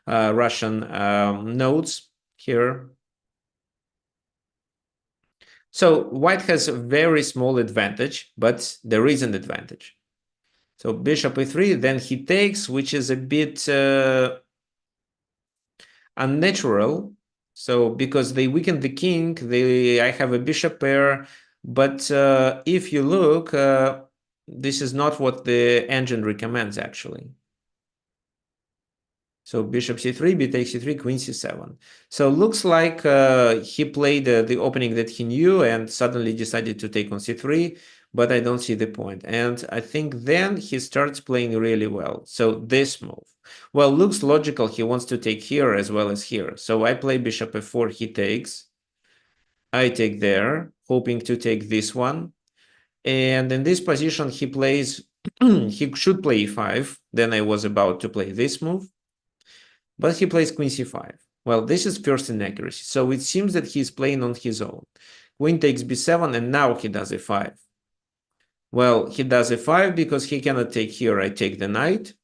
Russian notes here. So white has a very small advantage, but there is an advantage. So bishop e3, then he takes, which is a bit unnatural. So because they weaken the king, I have a bishop pair. But if you look, this is not what the engine recommends, actually. So bishop c3, b takes c3, queen c7. So looks like he played the opening that he knew and suddenly decided to take on c3, but I don't see the point. And I think then he starts playing really well. So this move. Well, looks logical. He wants to take here as well as here. So I play bishop f4, he takes. I take there, hoping to take this one. And in this position, he plays, he should play e5. Then I was about to play this move, but he plays queen c5. Well, this is first inaccuracy. So it seems that he's playing on his own. Queen takes b7, and now he does e5. Well, he does e5 because he cannot take here. I take the knight.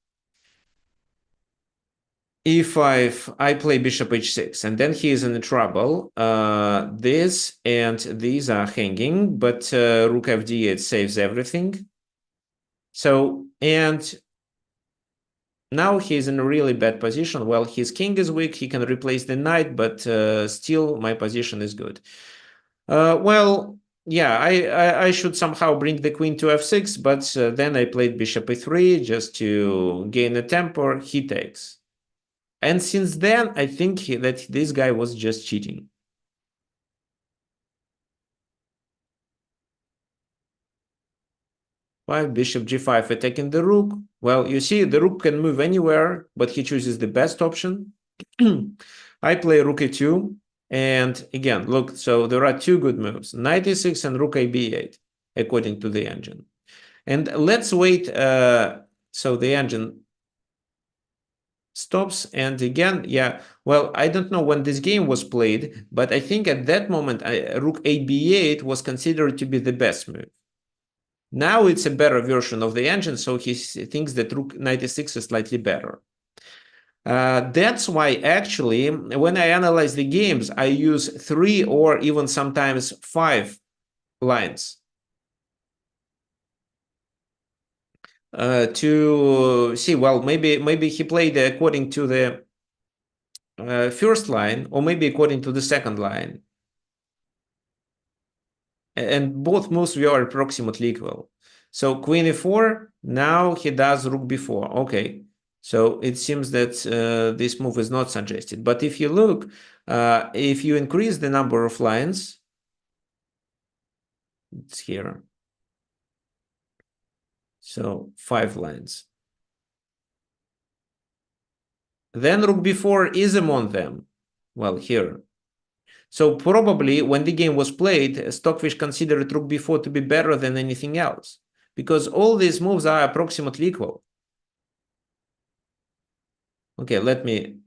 e5, I play bishop h6, and then he is in trouble. This and these are hanging, but rook fd8 saves everything. So, and now he's in a really bad position. Well, his king is weak. He can replace the knight, but still my position is good. Well, yeah, I should somehow bring the queen to f6, but then I played bishop e3 just to gain a tempo. He takes. And since then, I think that this guy was just cheating. Why bishop g5 attacking the rook? Well, you see, the rook can move anywhere, but he chooses the best option. I play rook e2, and again, look, so there are two good moves, knight e6 and rook a b8, according to the engine. And let's wait, so the engine stops, and again, yeah, well, I don't know when this game was played, but I think at that moment, rook a b8 was considered to be the best move. Now it's a better version of the engine, so he thinks that rook knight e6 is slightly better. That's why actually, when I analyze the games, I use 3 or even sometimes 5 lines to see, well, maybe he played according to the first line, or maybe according to the second line. And both moves were approximately equal. So queen e4, now he does rook b4. Okay, so it seems that this move is not suggested. But if you look, if you increase the number of lines, it's here. So 5 lines. Then rook b4 is among them. Well, here. So probably when the game was played, Stockfish considered rook b4 to be better than anything else, because all these moves are approximately equal. Okay,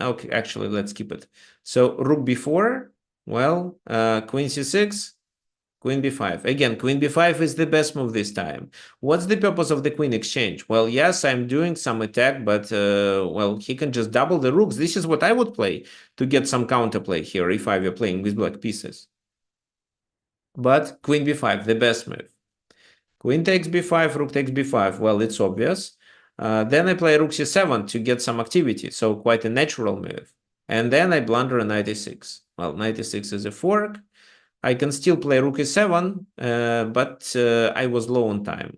okay, actually, let's keep it. So rook b4, well, queen c6, queen b5. Again, queen b5 is the best move this time. What's the purpose of the queen exchange? Well, yes, I'm doing some attack, but, well, he can just double the rooks. This is what I would play to get some counterplay here if I were playing with black pieces. But queen b5, the best move. Queen takes b5, rook takes b5. Well, it's obvious. Then I play rook c7 to get some activity, so quite a natural move. And then I blunder a knight e6. Well, knight e6 is a fork. I can still play rook e7, but I was low on time.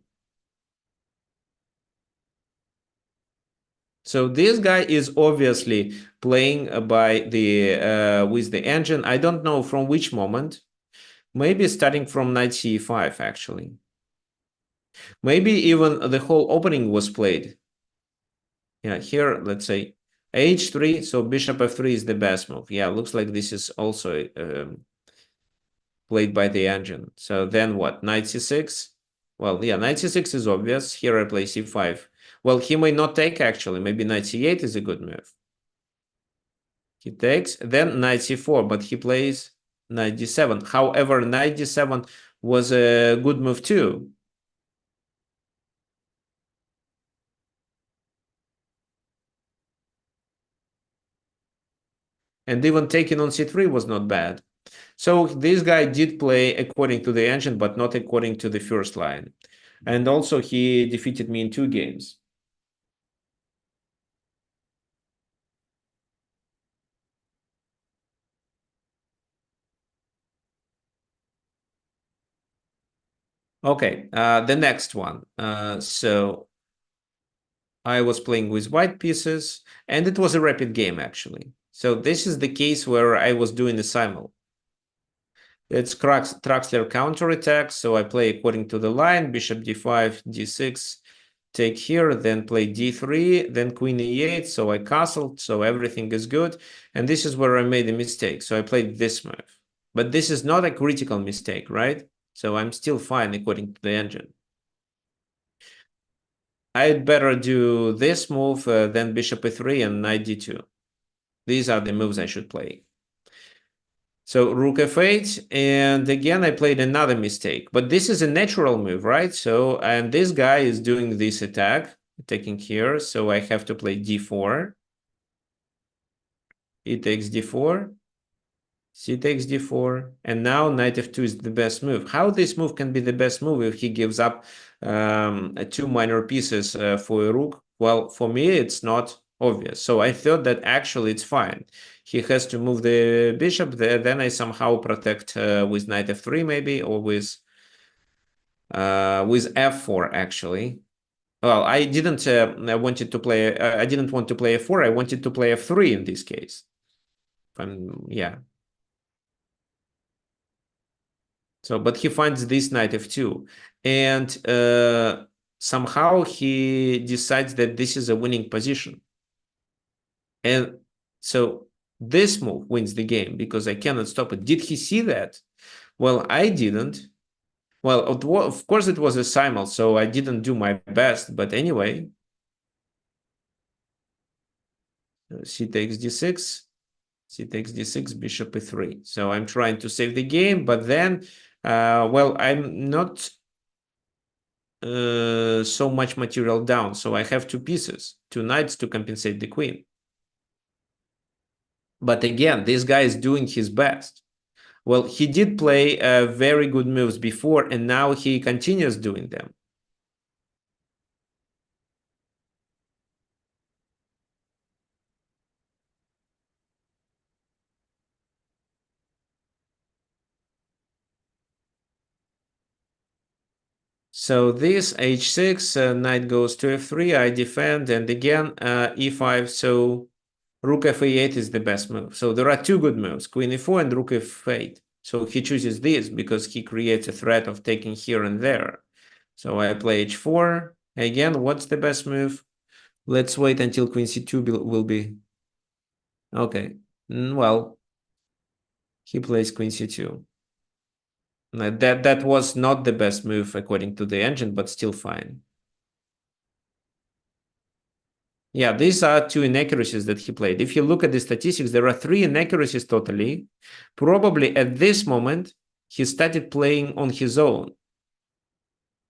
So this guy is obviously playing by the with the engine. I don't know from which moment. Maybe starting from knight c5, actually. Maybe even the whole opening was played. Yeah, here, let's say h3, so bishop f3 is the best move. Yeah, looks like this is also played by the engine. So then what, knight c6? Well, yeah, knight c6 is obvious. Here I play c5. Well, he may not take, actually. Maybe knight c8 is a good move. He takes, then knight c4, but he plays knight d7. However, knight d7 was a good move too. And even taking on c3 was not bad. So this guy did play according to the engine, but not according to the first line. And also he defeated me in 2 games. Okay, the next one. So I was playing with white pieces, and it was a rapid game, actually. So this is the case where I was doing the simul. It's Traxler counterattack, so I play according to the line, bishop d5, d6, take here, then play d3, then queen e8, so I castled, so everything is good. And this is where I made a mistake, so I played this move. But this is not a critical mistake, right? So I'm still fine according to the engine. I'd better do this move, then bishop e3 and knight d2. These are the moves I should play. So rook f8, and again I played another mistake. But this is a natural move, right? So, and this guy is doing this attack, attacking here, so I have to play d4. E takes d4, c takes d4, and now knight f2 is the best move. How this move can be the best move if he gives up two minor pieces for a rook? Well, for me, it's not obvious. So I thought that actually it's fine. He has to move the bishop there, then I somehow protect with knight f3 maybe, or with f4 actually. Well, I didn't I wanted to play, I didn't want to play f4, I wanted to play f3 in this case. Yeah. So, but he finds this knight f2, and somehow he decides that this is a winning position. And so this move wins the game because I cannot stop it. Did he see that? Well, I didn't. Well, of course it was a simul, so I didn't do my best. But anyway, c takes d6, c takes d6, bishop e3. So I'm trying to save the game, but then, well, I'm not so much material down. So I have two pieces, two knights to compensate the queen. But again, this guy is doing his best. Well, he did play very good moves before, and now he continues doing them. So this h6, knight goes to f3, I defend, and again, e5, so rook f8 is the best move. So there are two good moves, queen e4 and rook f8. So he chooses this because he creates a threat of taking here and there. So I play h4. Again, what's the best move? Let's wait until queen c2 will be... Okay, well, he plays queen c2. That was not the best move according to the engine, but still fine. Yeah, these are two inaccuracies that he played. If you look at the statistics, there are three inaccuracies totally. Probably at this moment, he started playing on his own.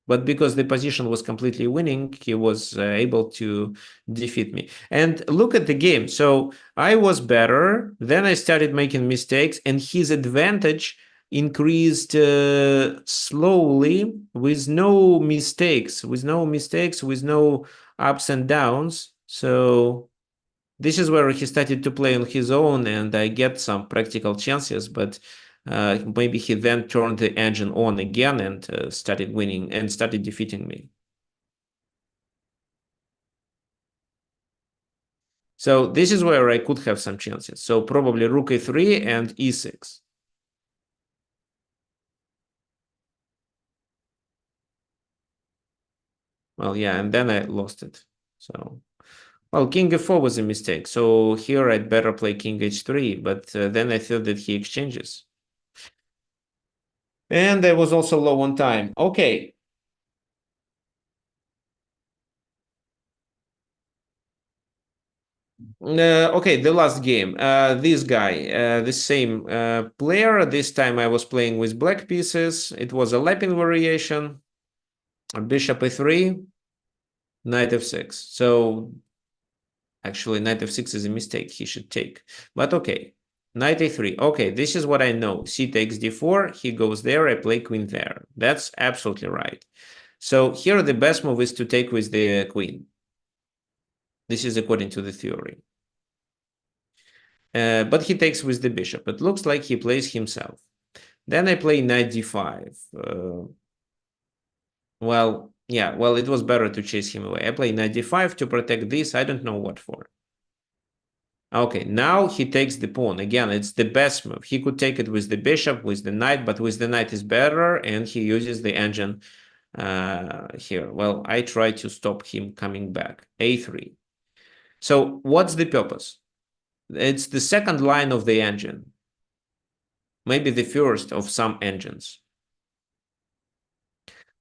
But because the position was completely winning, he was able to defeat me. And look at the game. So I was better. Then I started making mistakes, and his advantage increased slowly with no mistakes, with no ups and downs. So this is where he started to play on his own, and I get some practical chances, but maybe he then turned the engine on again and started winning and started defeating me. So this is where I could have some chances. So probably rook e3 and e6. Well, yeah, and then I lost it. So, well, king f4 was a mistake. So here I'd better play king h3, but then I thought that he exchanges. And I was also low on time. Okay. Okay, the last game. This guy, the same player. This time I was playing with black pieces. It was a lapping variation. Bishop e3, knight f6. So actually, knight f6 is a mistake he should take. But okay, knight a3. Okay, this is what I know. C takes d4. He goes there. I play queen there. That's absolutely right. So here the best move is to take with the queen. This is according to the theory. But he takes with the bishop. It looks like he plays himself. Then I play knight d5. Well, Yeah, well, it was better to chase him away. I play knight d5 to protect this. I don't know what for. Okay, now he takes the pawn. Again, it's the best move. He could take it with the bishop, with the knight, but with the knight is better, and he uses the engine here. Well, I try to stop him coming back. A3. So what's the purpose? It's the second line of the engine. Maybe the first of some engines.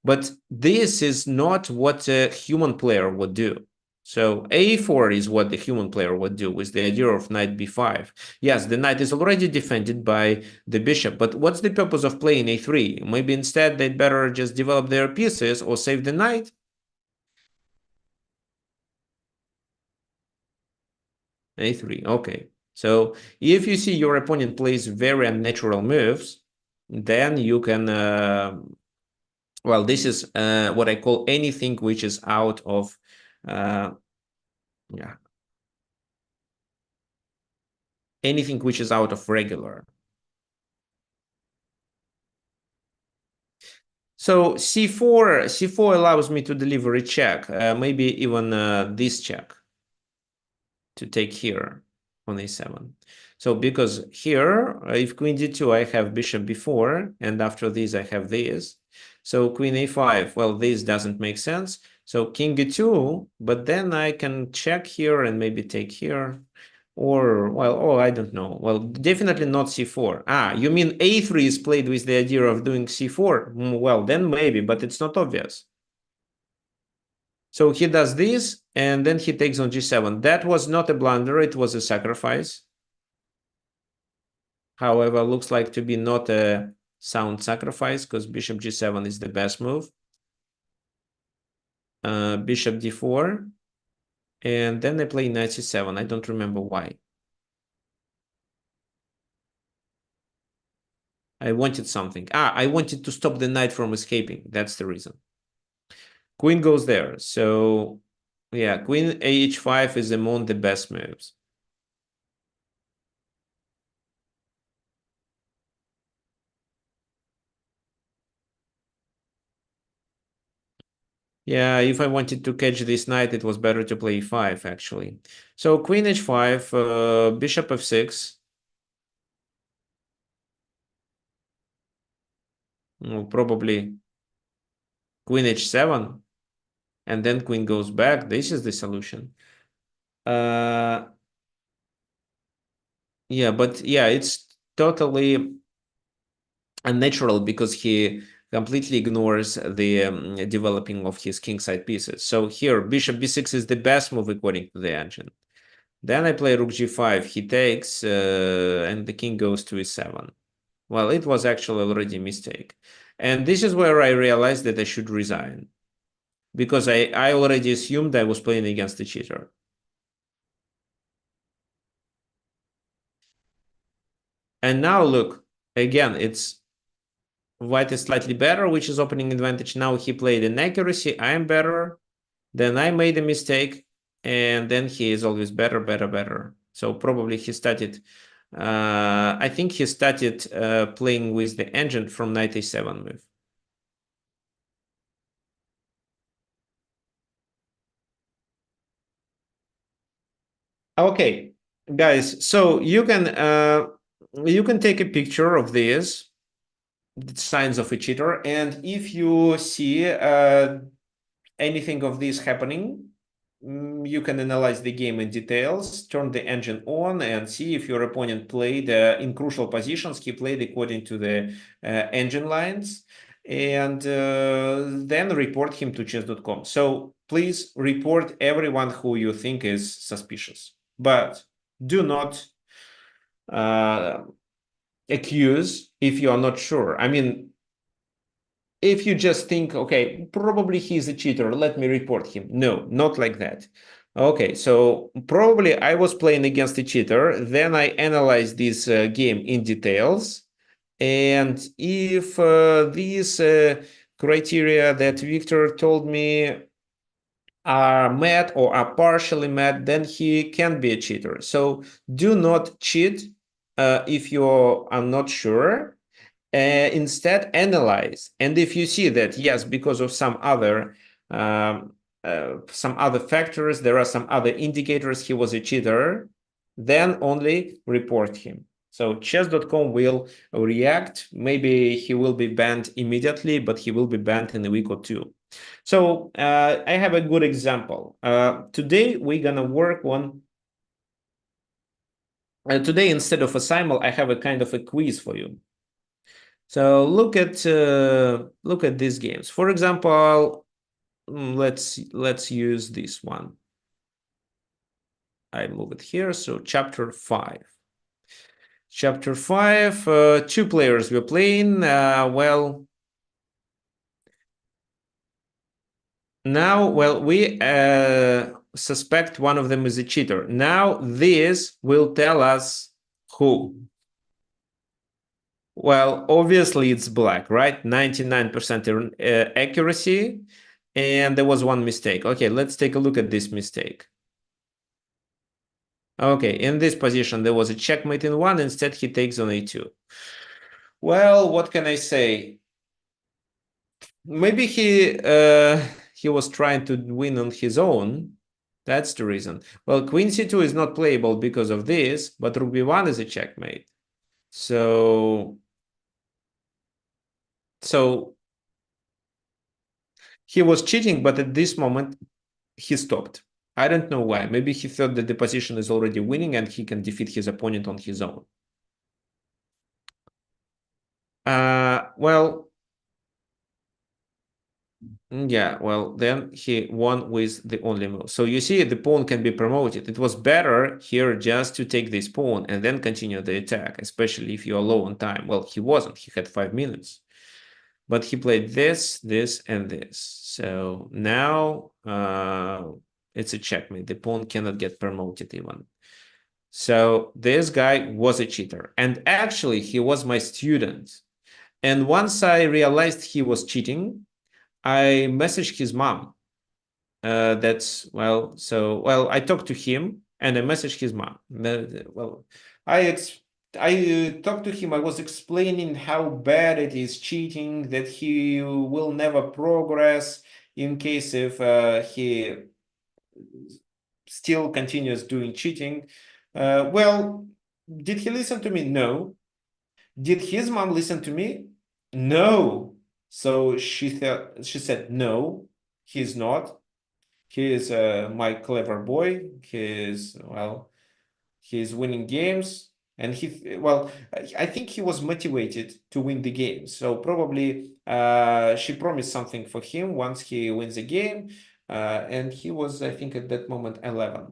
But this is not what a human player would do. So a4 is what the human player would do with the idea of knight b5. Yes, the knight is already defended by the bishop, but what's the purpose of playing a3? Maybe instead they'd better just develop their pieces or save the knight. A3, okay. So if you see your opponent plays very unnatural moves, then you can well, this is what I call anything which is out of yeah, anything which is out of regular. So c4 allows me to deliver a check, maybe even this check to take here on a7. So because here, if queen d2, I have bishop b4, and after this I have this. So queen a5, well, this doesn't make sense. So king e2, but then I can check here and maybe take here. Or, well, oh, I don't know. Well, definitely not c4. Ah, you mean a3 is played with the idea of doing c4? Well, then maybe, but it's not obvious. So he does this, and then he takes on g7. That was not a blunder, it was a sacrifice. However, looks like to be not a sound sacrifice, because bishop g7 is the best move. Bishop d4, and then I play knight c7. I don't remember why. I wanted something. Ah, I wanted to stop the knight from escaping. That's the reason. Queen goes there. So, yeah, queen ah5 is among the best moves. Yeah, if I wanted to catch this knight, it was better to play e5, actually. So queen h5, bishop f6. Probably queen h7, and then queen goes back. This is the solution. Yeah, but yeah, it's totally unnatural because he completely ignores the developing of his kingside pieces. So here, bishop b6 is the best move according to the engine. Then I play rook g5. He takes, and the king goes to e7. Well, it was actually already a mistake. And this is where I realized that I should resign, because I already assumed I was playing against a cheater. And now look, again, it's white is slightly better, which is opening advantage. Now he played an accuracy. I am better. Then I made a mistake. And then he is always better, better, better. So probably he started, I think he started playing with the engine from knight a7 move. Okay, guys, so you can take a picture of this, the signs of a cheater, and if you see anything of this happening, you can analyze the game in details, turn the engine on, and see if your opponent played in crucial positions. He played according to the engine lines, and then report him to chess.com. So please report everyone who you think is suspicious, but do not accuse if you are not sure. I mean, if you just think, okay, probably he's a cheater, let me report him. No, not like that. Okay, so probably I was playing against a cheater, then I analyzed this game in details, and if these criteria that Victor told me are met or are partially met, then he can be a cheater. So do not cheat if you are not sure. Instead, analyze. And if you see that, yes, because of some other some other factors, there are some other indicators he was a cheater, then only report him. So chess.com will react. Maybe he will be banned immediately, but he will be banned in a week or two. So I have a good example. Today we're gonna work on. Today instead of a simul, I have a kind of a quiz for you. So look at these games. For example, let's use this one. I move it here. So chapter 5. Chapter 5, two players were playing. Well, now, we suspect one of them is a cheater. Now this will tell us who. Well, obviously it's black, right? 99% accuracy, and there was one mistake. Okay, let's take a look at this mistake. Okay, in this position, there was a checkmate in one. Instead, he takes on a2. Well, what can I say? Maybe he was trying to win on his own. That's the reason. Well, queen c2 is not playable because of this, but rook b1 is a checkmate. So he was cheating, but at this moment, he stopped. I don't know why. Maybe he thought that the position is already winning and he can defeat his opponent on his own. Well, yeah, well, then he won with the only move. So you see, the pawn can be promoted. It was better here just to take this pawn and then continue the attack, especially if you're low on time. Well, he wasn't. He had 5 minutes. But he played this, this, and this. So now it's a checkmate. The pawn cannot get promoted even. So this guy was a cheater. And actually, he was my student. And once I realized he was cheating, I messaged his mom. I talked to him and I messaged his mom. Well, I talked to him. I was explaining how bad it is cheating, that he will never progress in case if he still continues doing cheating. Well, did he listen to me? No. Did his mom listen to me? No. So she said, no, he's not. He is my clever boy. He's winning games. And I think he was motivated to win the game. So probably she promised something for him once he wins the game. And he was, I think, at that moment 11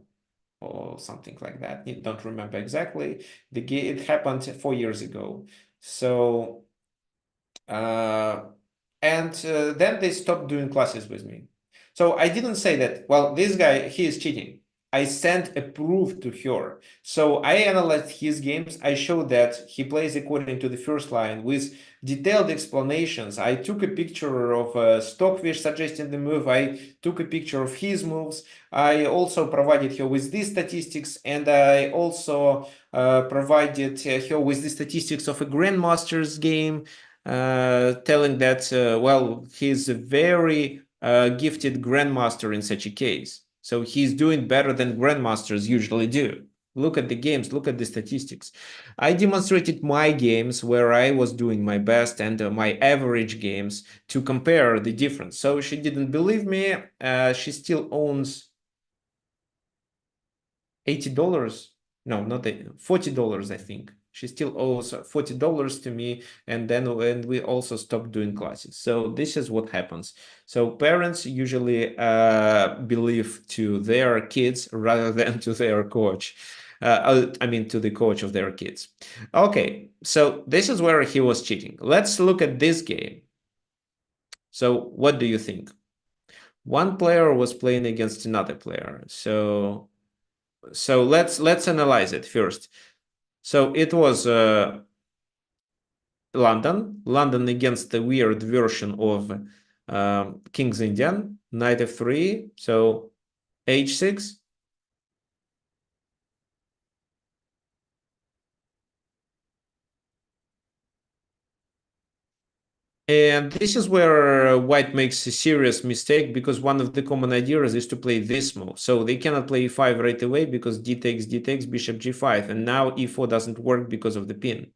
or something like that. I don't remember exactly. It happened 4 years ago. So uh, then they stopped doing classes with me. So I didn't say that, well, this guy, he is cheating. I sent a proof to her. So I analyzed his games. I showed that he plays according to the first line with detailed explanations. I took a picture of Stockfish suggesting the move. I took a picture of his moves. I also provided her with these statistics, and I also provided her with the statistics of a Grandmaster's game, telling that, well, he's a very gifted grandmaster in such a case. So he's doing better than grandmasters usually do. Look at the games, look at the statistics. I demonstrated my games where I was doing my best and my average games to compare the difference. So she didn't believe me. She still owns $80. No, not $40, I think. She still owes $40 to me, and we also stopped doing classes. So this is what happens. So parents usually believe to their kids rather than to their coach. I mean, to the coach of their kids. Okay, so this is where he was cheating. Let's look at this game. So what do you think? One player was playing against another player. So let's analyze it first. So it was London against the weird version of King's Indian, knight f3, so h6. And this is where white makes a serious mistake, because one of the common ideas is to play this move. So they cannot play e5 right away because d takes, bishop g5. And now e4 doesn't work because of the pin.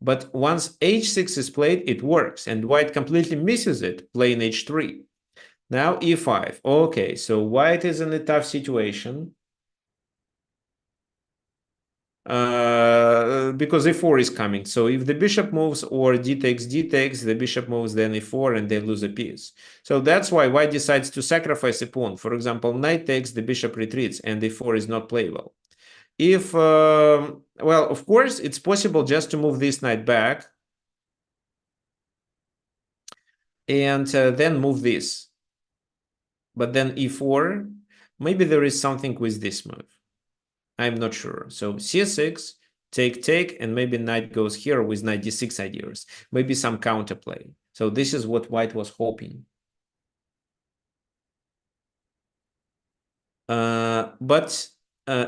But once h6 is played, it works. And white completely misses it, playing h3. Now e5. Okay, so white is in a tough situation. Because e4 is coming. So if the bishop moves or d takes, the bishop moves then e4 and they lose a piece. So that's why white decides to sacrifice a pawn. For example, knight takes, the bishop retreats, and e4 is not playable. If, well, of course, it's possible just to move this knight back and then move this. But then e4, maybe there is something with this move. I'm not sure. So c6, take, and maybe knight goes here with knight d6 ideas. Maybe some counterplay. So this is what white was hoping. But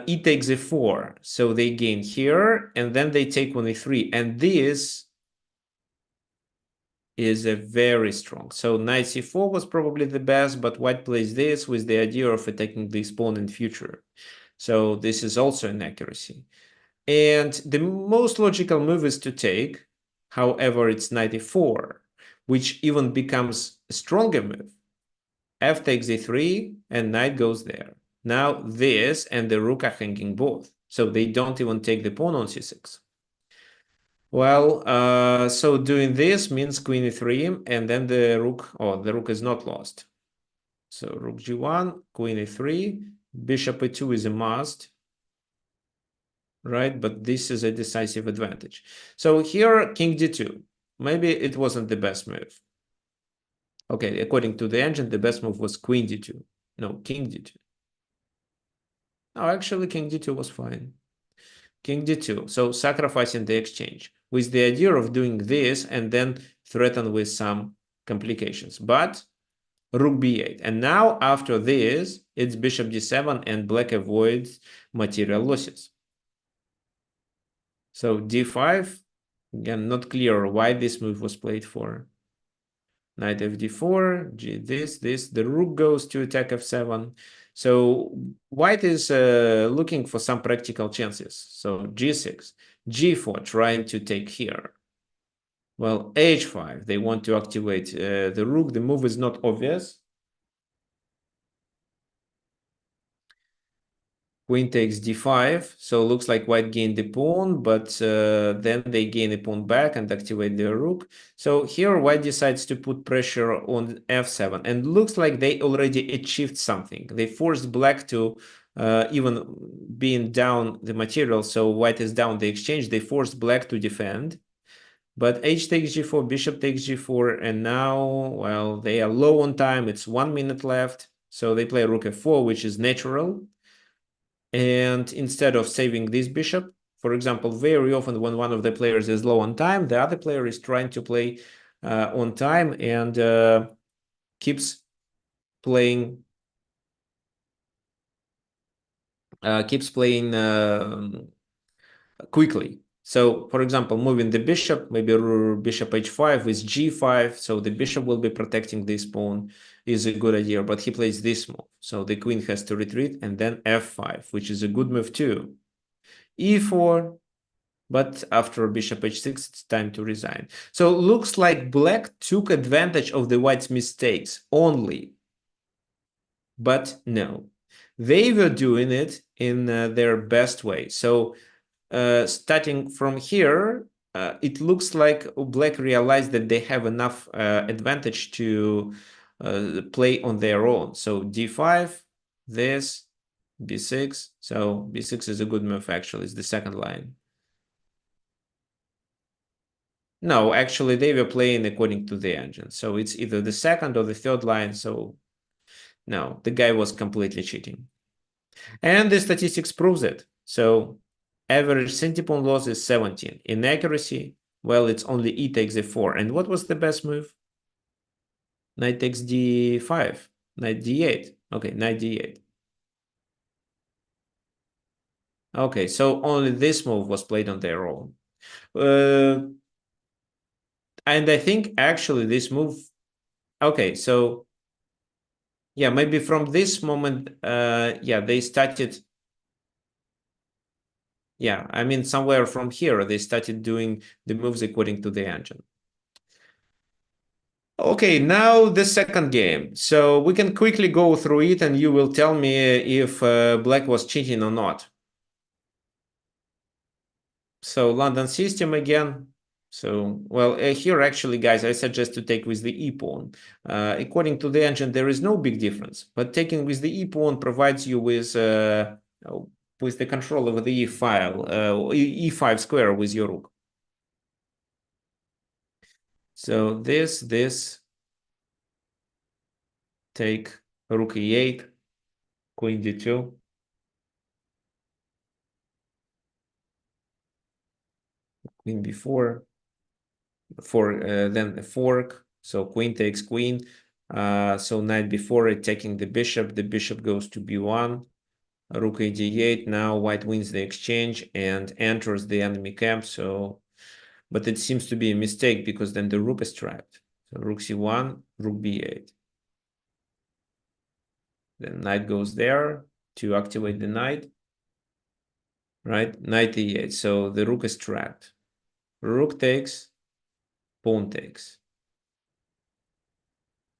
e takes e4, so they gain here, and then they take on e3, and this is a very strong. So knight c4 was probably the best, but white plays this with the idea of attacking this pawn in future. So this is also an accuracy. And the most logical move is to take. However, it's knight e4, which even becomes a stronger move. F takes e3, and knight goes there. Now this and the rook are hanging both, so they don't even take the pawn on c6. Well, so doing this means queen e3, and then the rook is not lost. So rook g1, queen e3, bishop e2 is a must, right? But this is a decisive advantage. So here, king d2. Maybe it wasn't the best move. Okay, according to the engine, the best move was queen d2. No, king d2. No, actually, king d2 was fine. King d2, so sacrificing the exchange, with the idea of doing this and then threaten with some complications. But rook b8. And now, after this, it's bishop d7, and black avoids material losses. So d5, again, not clear why this move was played for. Knight fd4, this, the rook goes to attack f7. So white is looking for some practical chances. So g6, g4, trying to take here. Well, h5, they want to activate the rook. The move is not obvious. Queen takes d5, so looks like white gained the pawn, but then they gain a pawn back and activate their rook. So here white decides to put pressure on f7, and looks like they already achieved something. They forced black to even being down the material, so white is down the exchange. They forced black to defend. But h takes g4, bishop takes g4, and now, well, they are low on time. It's 1 minute left, so they play rook f4, which is natural. And instead of saving this bishop, for example, very often when one of the players is low on time, the other player is trying to play on time and keeps playing quickly. So, for example, moving the bishop, maybe bishop h5 with g5, so the bishop will be protecting this pawn, is a good idea, but he plays this move. So the queen has to retreat, and then f5, which is a good move too. e4, but after bishop h6, it's time to resign. So looks like black took advantage of the white's mistakes only, but no. They were doing it in their best way. So starting from here, it looks like black realized that they have enough advantage to play on their own. So d5, this, b6. So b6 is a good move, actually. It's the second line. No, actually, they were playing according to the engine. So it's either the second or the third line. So no, the guy was completely cheating. And the statistics proves it. So average centipawn loss is 17. Inaccuracy, well, it's only e takes e4. And what was the best move? Knight takes d5, knight d8. Okay, knight d8. Okay, so only this move was played on their own. And I think actually this move, okay, so yeah, maybe from this moment, yeah, they started, yeah, I mean, somewhere from here, they started doing the moves according to the engine. Okay, now the second game. So we can quickly go through it and you will tell me if black was cheating or not. So London system again. So, well, here actually, guys, I suggest to take with the e-pawn. According to the engine, there is no big difference, but taking with the e-pawn provides you with the control over the e-file, e5 square with your rook. So this, take rook e8, queen d2, queen b4, then a fork. So queen takes queen. So knight b4 attacking the bishop goes to b1, rook a d8. Now white wins the exchange and enters the enemy camp. So, but it seems to be a mistake because then the rook is trapped. So rook c1, rook b8. Then knight goes there to activate the knight, right? Knight e8. So the rook is trapped. Rook takes, pawn takes.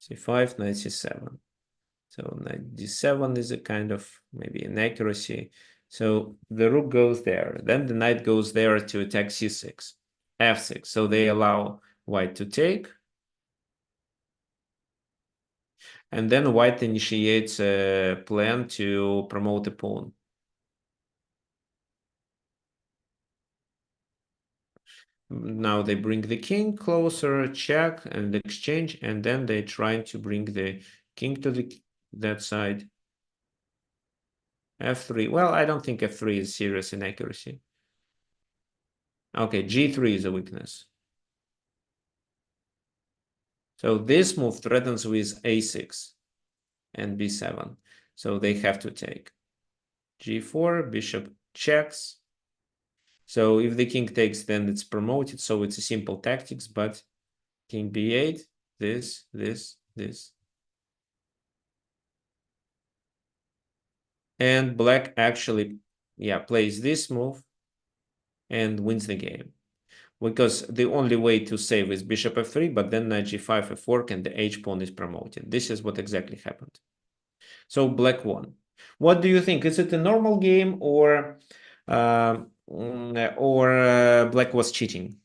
c5, knight c7. So knight d7 is a kind of maybe inaccuracy. So the rook goes there. Then the knight goes there to attack c6, f6. So they allow white to take. And then white initiates a plan to promote a pawn. Now they bring the king closer, check and exchange, and then they try to bring the king to that side. f3. Well, I don't think f3 is serious inaccuracy. Okay, g3 is a weakness. So this move threatens with a6 and b7. So they have to take. g4, bishop checks. So if the king takes, then it's promoted. So it's a simple tactics, but king b8, this. And black actually, yeah, plays this move and wins the game. Because the only way to save is bishop f3, but then knight g5, f4, and the h-pawn is promoted. This is what exactly happened. So black won. What do you think? Is it a normal game or black was cheating?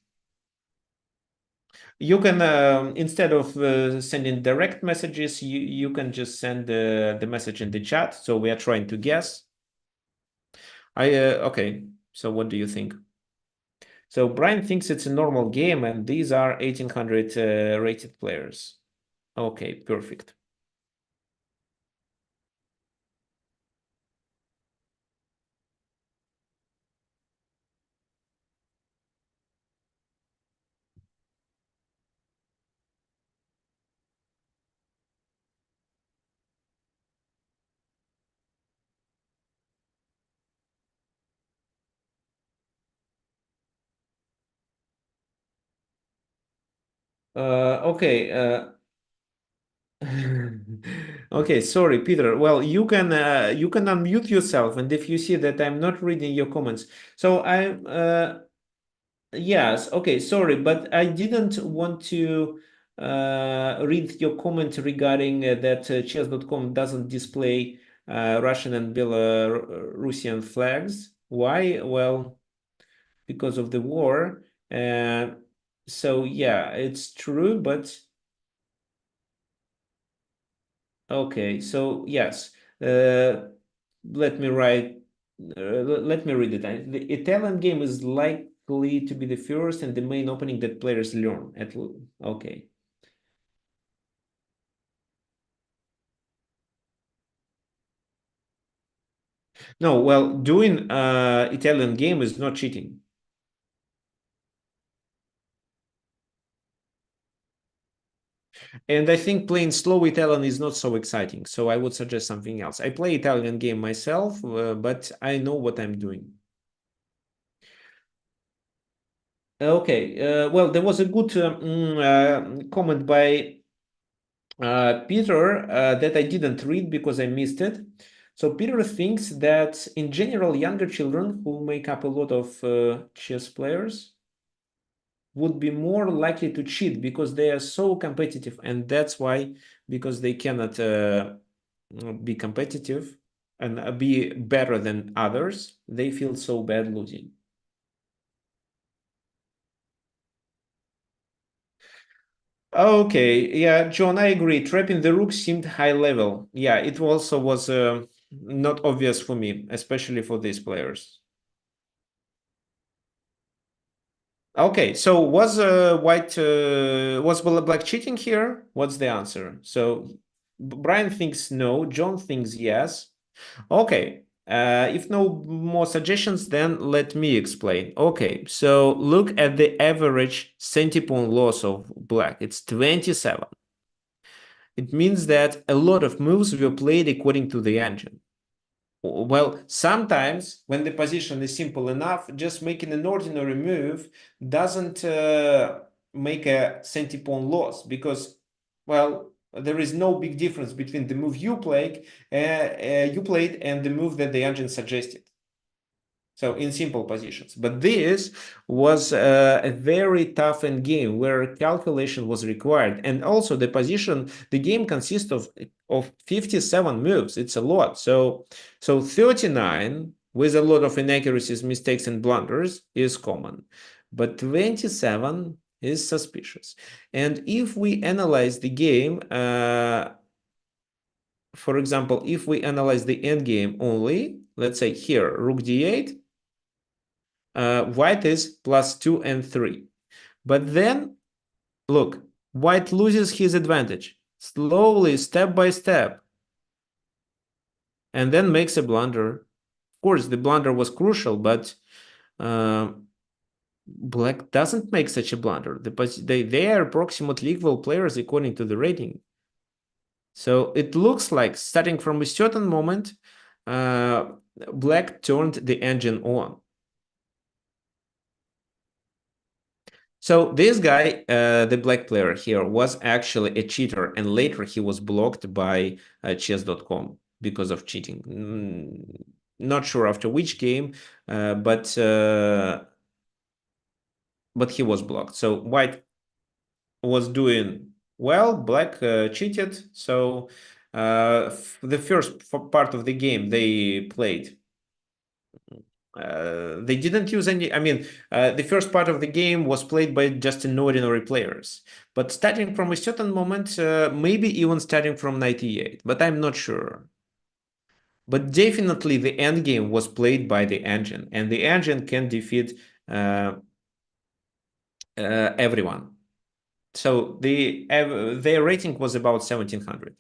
You can instead of sending direct messages, you can just send the message in the chat. So we are trying to guess. Okay. So what do you think? So Brian thinks it's a normal game, and these are 1800 rated players. Okay, perfect. Okay. Okay, sorry, Peter. Well, you can unmute yourself, and if you see that I'm not reading your comments, so I'm yes, okay, sorry, but I didn't want to read your comment regarding that chess.com doesn't display Russian and Belarusian flags. Why? Well, because of the war. Uh, so yeah, it's true, but okay, so yes, uh, let me write. Let me read it. The Italian game is likely to be the first and the main opening that players learn. Okay. No, well, doing Italian game is not cheating. And I think playing slow Italian is not so exciting. So I would suggest something else. I play Italian game myself, but I know what I'm doing. Okay, well, there was a good comment by Peter that I didn't read because I missed it. So Peter thinks that in general, younger children who make up a lot of chess players would be more likely to cheat because they are so competitive, and that's why, because they cannot be competitive and be better than others, they feel so bad losing. Okay, yeah, John, I agree. Trapping the rook seemed high level. Yeah, it also was not obvious for me, especially for these players. Okay, so was black cheating here? What's the answer? So Brian thinks no, John thinks yes. Okay, if no more suggestions, then let me explain. Okay, so look at the average centipawn loss of black. It's 27. It means that a lot of moves were played according to the engine. Well, sometimes when the position is simple enough, just making an ordinary move doesn't make a centipawn loss because, well, there is no big difference between the move you played and the move that the engine suggested. So in simple positions. But this was a very tough end game where calculation was required. And also the game consists of 57 moves. It's a lot. So 39 with a lot of inaccuracies, mistakes, and blunders is common. But 27 is suspicious. And if we analyze the game, for example, if we analyze the end game only, let's say here, rook d8, white is +2 and 3. But then, look, white loses his advantage slowly, step by step, and then makes a blunder. Of course, the blunder was crucial, but uh, black doesn't make such a blunder. They are approximately equal players according to the rating. So it looks like starting from a certain moment, uh, black turned the engine on. So this guy, the black player here, was actually a cheater, and later he was blocked by chess.com because of cheating. Not sure after which game, but he was blocked. So white was doing well, black cheated. So the first part of the game they played, they didn't use any. I mean, the first part of the game was played by just an ordinary players. But starting from a certain moment, maybe even starting from 98, but I'm not sure. But definitely the end game was played by the engine, and the engine can defeat uh, everyone. So their rating was about 1700.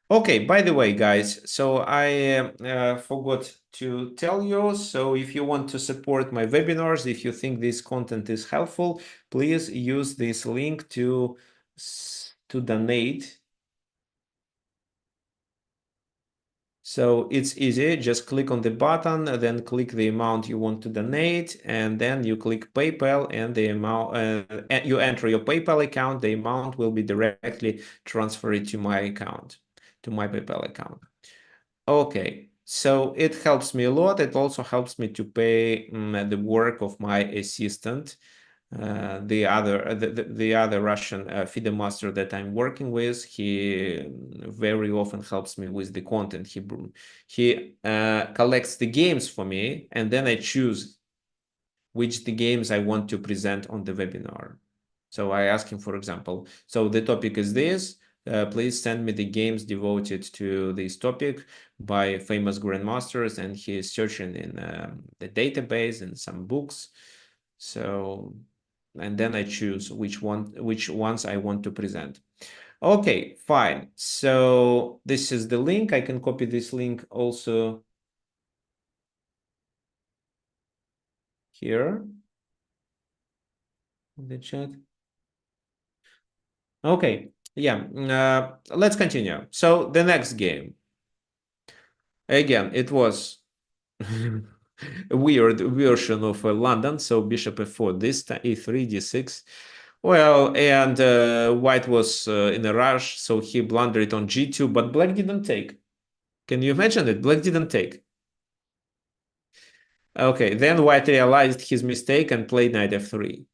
Okay, by the way, guys, so I forgot to tell you. So if you want to support my webinars, if you think this content is helpful, please use this link to donate. So it's easy. Just click on the button, then click the amount you want to donate, and then you click PayPal, and the amount you enter your PayPal account. The amount will be directly transferred to my account, to my PayPal account. Okay, so it helps me a lot. It also helps me to pay the work of my assistant, the other Russian FIDE master that I'm working with. He very often helps me with the content. He collects the games for me, and then I choose which the games I want to present on the webinar. So I ask him, for example, so the topic is this. Please send me the games devoted to this topic by famous grandmasters, and he is searching in the database and some books. So, and then I choose which ones I want to present. Okay, fine. So this is the link. I can copy this link also here in the chat. Okay, yeah, let's continue. So the next game, again, it was weird version of London. So bishop f4, this time e3, d6. Well, and white was in a rush, so he blundered on g2, but black didn't take. Can you imagine it? Black didn't take. Okay, then white realized his mistake and played knight f3.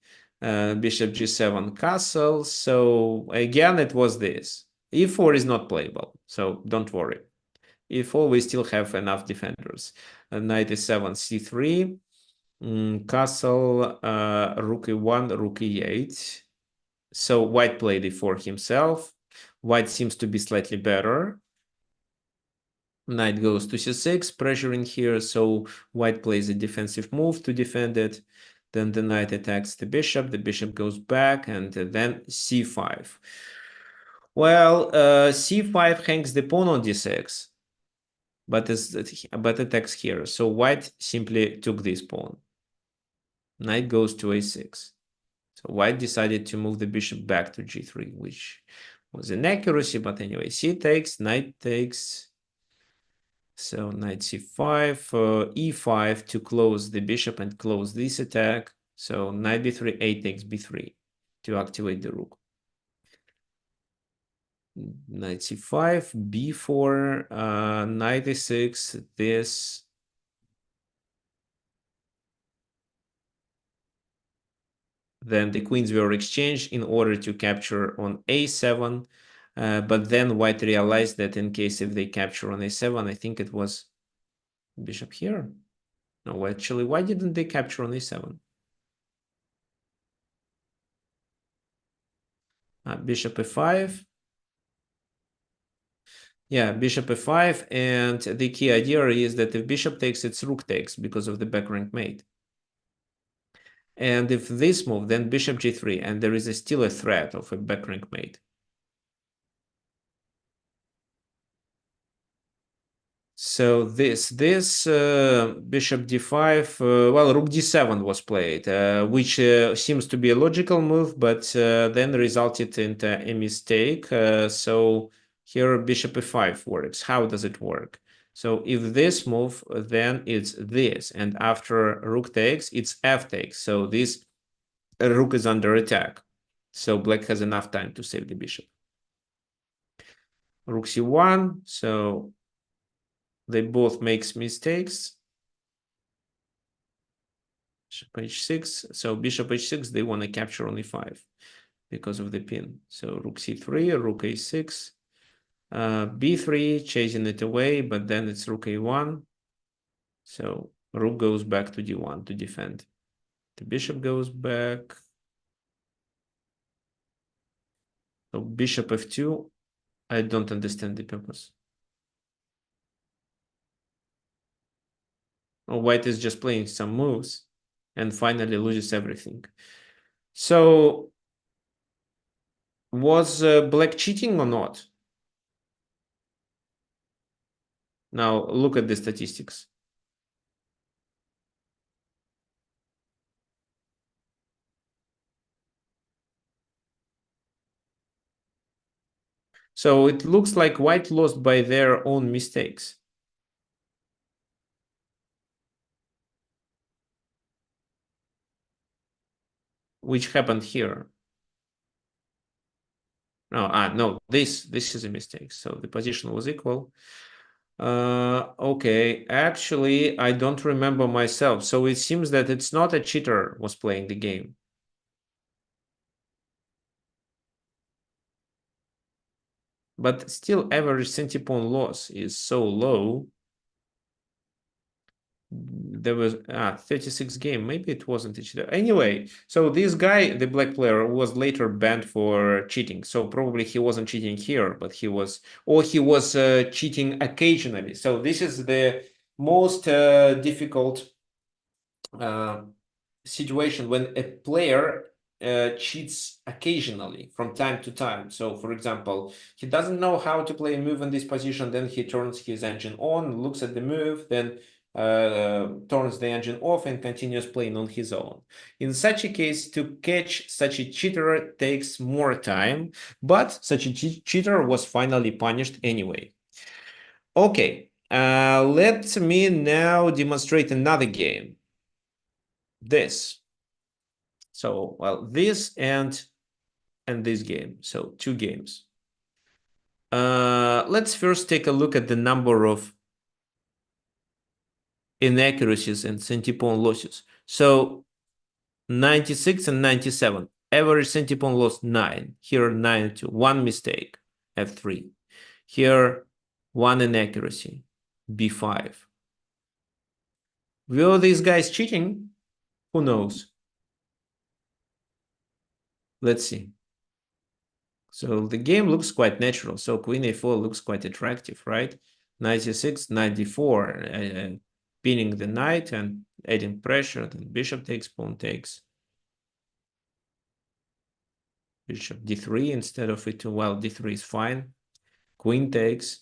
Bishop g7 castle. So again, it was this. e4 is not playable, so don't worry. e4, we still have enough defenders. Knight e7, c3, castle, rook e1, rook e8. So white played e4 himself. White seems to be slightly better. Knight goes to c6, pressuring here, so white plays a defensive move to defend it. Then the knight attacks the bishop goes back, and then c5. Well, c5 hangs the pawn on d6, but attacks here. So white simply took this pawn. Knight goes to a6. So white decided to move the bishop back to g3, which was inaccuracy, but anyway, c takes, knight takes. So knight c5, e5 to close the bishop and close this attack. So knight b3, a takes b3 to activate the rook. Knight c5, b4, knight e6, this. Then the queens were exchanged in order to capture on a7. But then white realized that in case if they capture on a7, I think it was bishop here. No, actually, why didn't they capture on a7? Bishop f5. Yeah, bishop f5, and the key idea is that if bishop takes, it's rook takes because of the back rank mate. And if this move, then bishop g3, and there is still a threat of a back rank mate. So this bishop d5, well, rook d7 was played, which seems to be a logical move, but then resulted into a mistake. So here bishop e5 works. How does it work? So if this move, then it's this, and after rook takes, it's f takes. So this rook is under attack. So black has enough time to save the bishop. Rook c1, so they both makes mistakes. Bishop h6. So bishop h6, they want to capture on e5 because of the pin. So rook c3, rook a6, b3, chasing it away, but then it's rook a1. So rook goes back to d1 to defend. The bishop goes back. So bishop f2, I don't understand the purpose. Oh, white is just playing some moves and finally loses everything. So was black cheating or not? Now look at the statistics. So it looks like white lost by their own mistakes. Which happened here. No, this is a mistake. So the position was equal. Okay, actually, I don't remember myself. So it seems that it's not a cheater was playing the game. But still, average centipawn loss is so low. There was 36 game. Maybe it wasn't a cheater. Anyway, so this guy, the black player, was later banned for cheating. So probably he wasn't cheating here, but he was cheating occasionally. So this is the most difficult situation when a player cheats occasionally from time to time. So, for example, he doesn't know how to play a move in this position, then he turns his engine on, looks at the move, then turns the engine off and continues playing on his own. In such a case, to catch such a cheater takes more time, but such a cheater was finally punished anyway. Okay, Let me now demonstrate another game. This. So, well, this and this game. So, two games. Let's first take a look at the number of inaccuracies and centipawn losses. So 96 and 97. Average centipawn loss 9. Here 9 to 1 mistake, f3. Here 1 inaccuracy, b5. Were these guys cheating? Who knows? Let's see. So the game looks quite natural. So queen a4 looks quite attractive, right? 96, 94, pinning the knight and adding pressure. Then bishop takes, pawn takes. Bishop d3 instead of e2. Well, d3 is fine. Queen takes.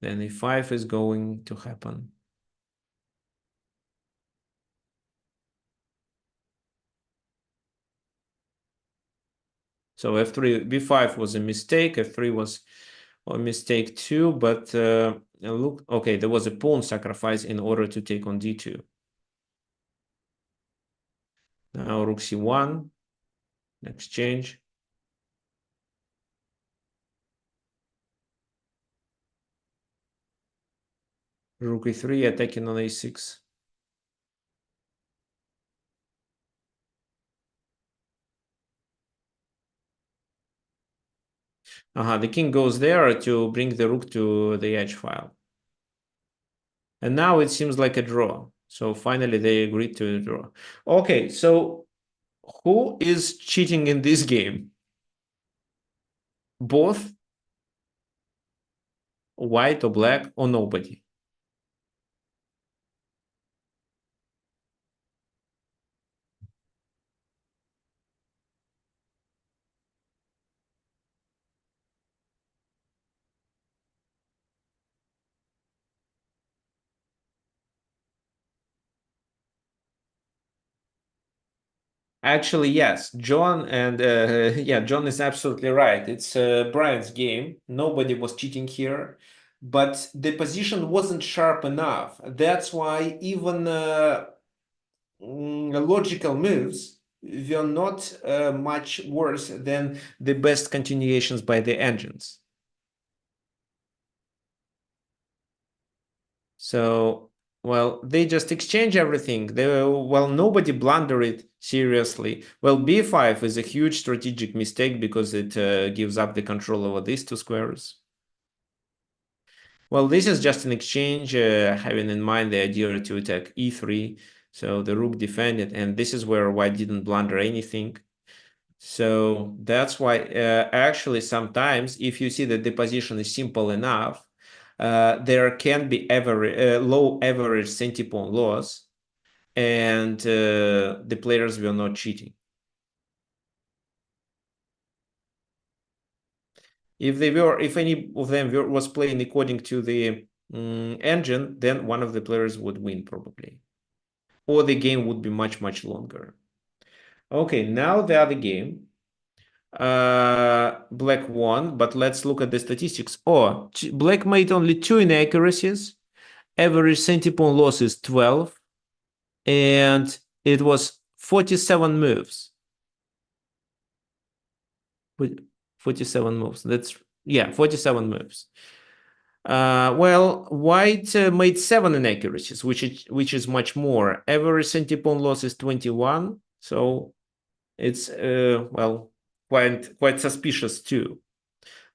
Then e5 is going to happen. So f3, b5 was a mistake. f3 was a mistake too, but look, okay, there was a pawn sacrifice in order to take on d2. Now rook c1, exchange. Rook e3, attacking on a6. The king goes there to bring the rook to the h file. And now it seems like a draw. So finally they agreed to a draw. Okay, so who is cheating in this game? Both white or black or nobody? Actually, yes, John and yeah, John is absolutely right. It's Brian's game. Nobody was cheating here, but the position wasn't sharp enough. That's why even logical moves were not much worse than the best continuations by the engines. So, well, they just exchange everything. Well, nobody blundered it seriously. Well, b5 is a huge strategic mistake because it gives up the control over these two squares. Well, this is just an exchange, having in mind the idea to attack e3. So the rook defended, and this is where white didn't blunder anything. So that's why actually sometimes if you see that the position is simple enough, there can be low average centipawn loss, and the players were not cheating. If any of them was playing according to the engine, then one of the players would win probably, or the game would be much, much longer. Okay, now the other game. Black won, but let's look at the statistics. Oh, black made only 2 inaccuracies. Average centipawn loss is 12, and it was 47 moves. 47 moves. That's, yeah, 47 moves. Well, white made 7 inaccuracies, which is much more. Average centipawn loss is 21, so it's well, quite suspicious too.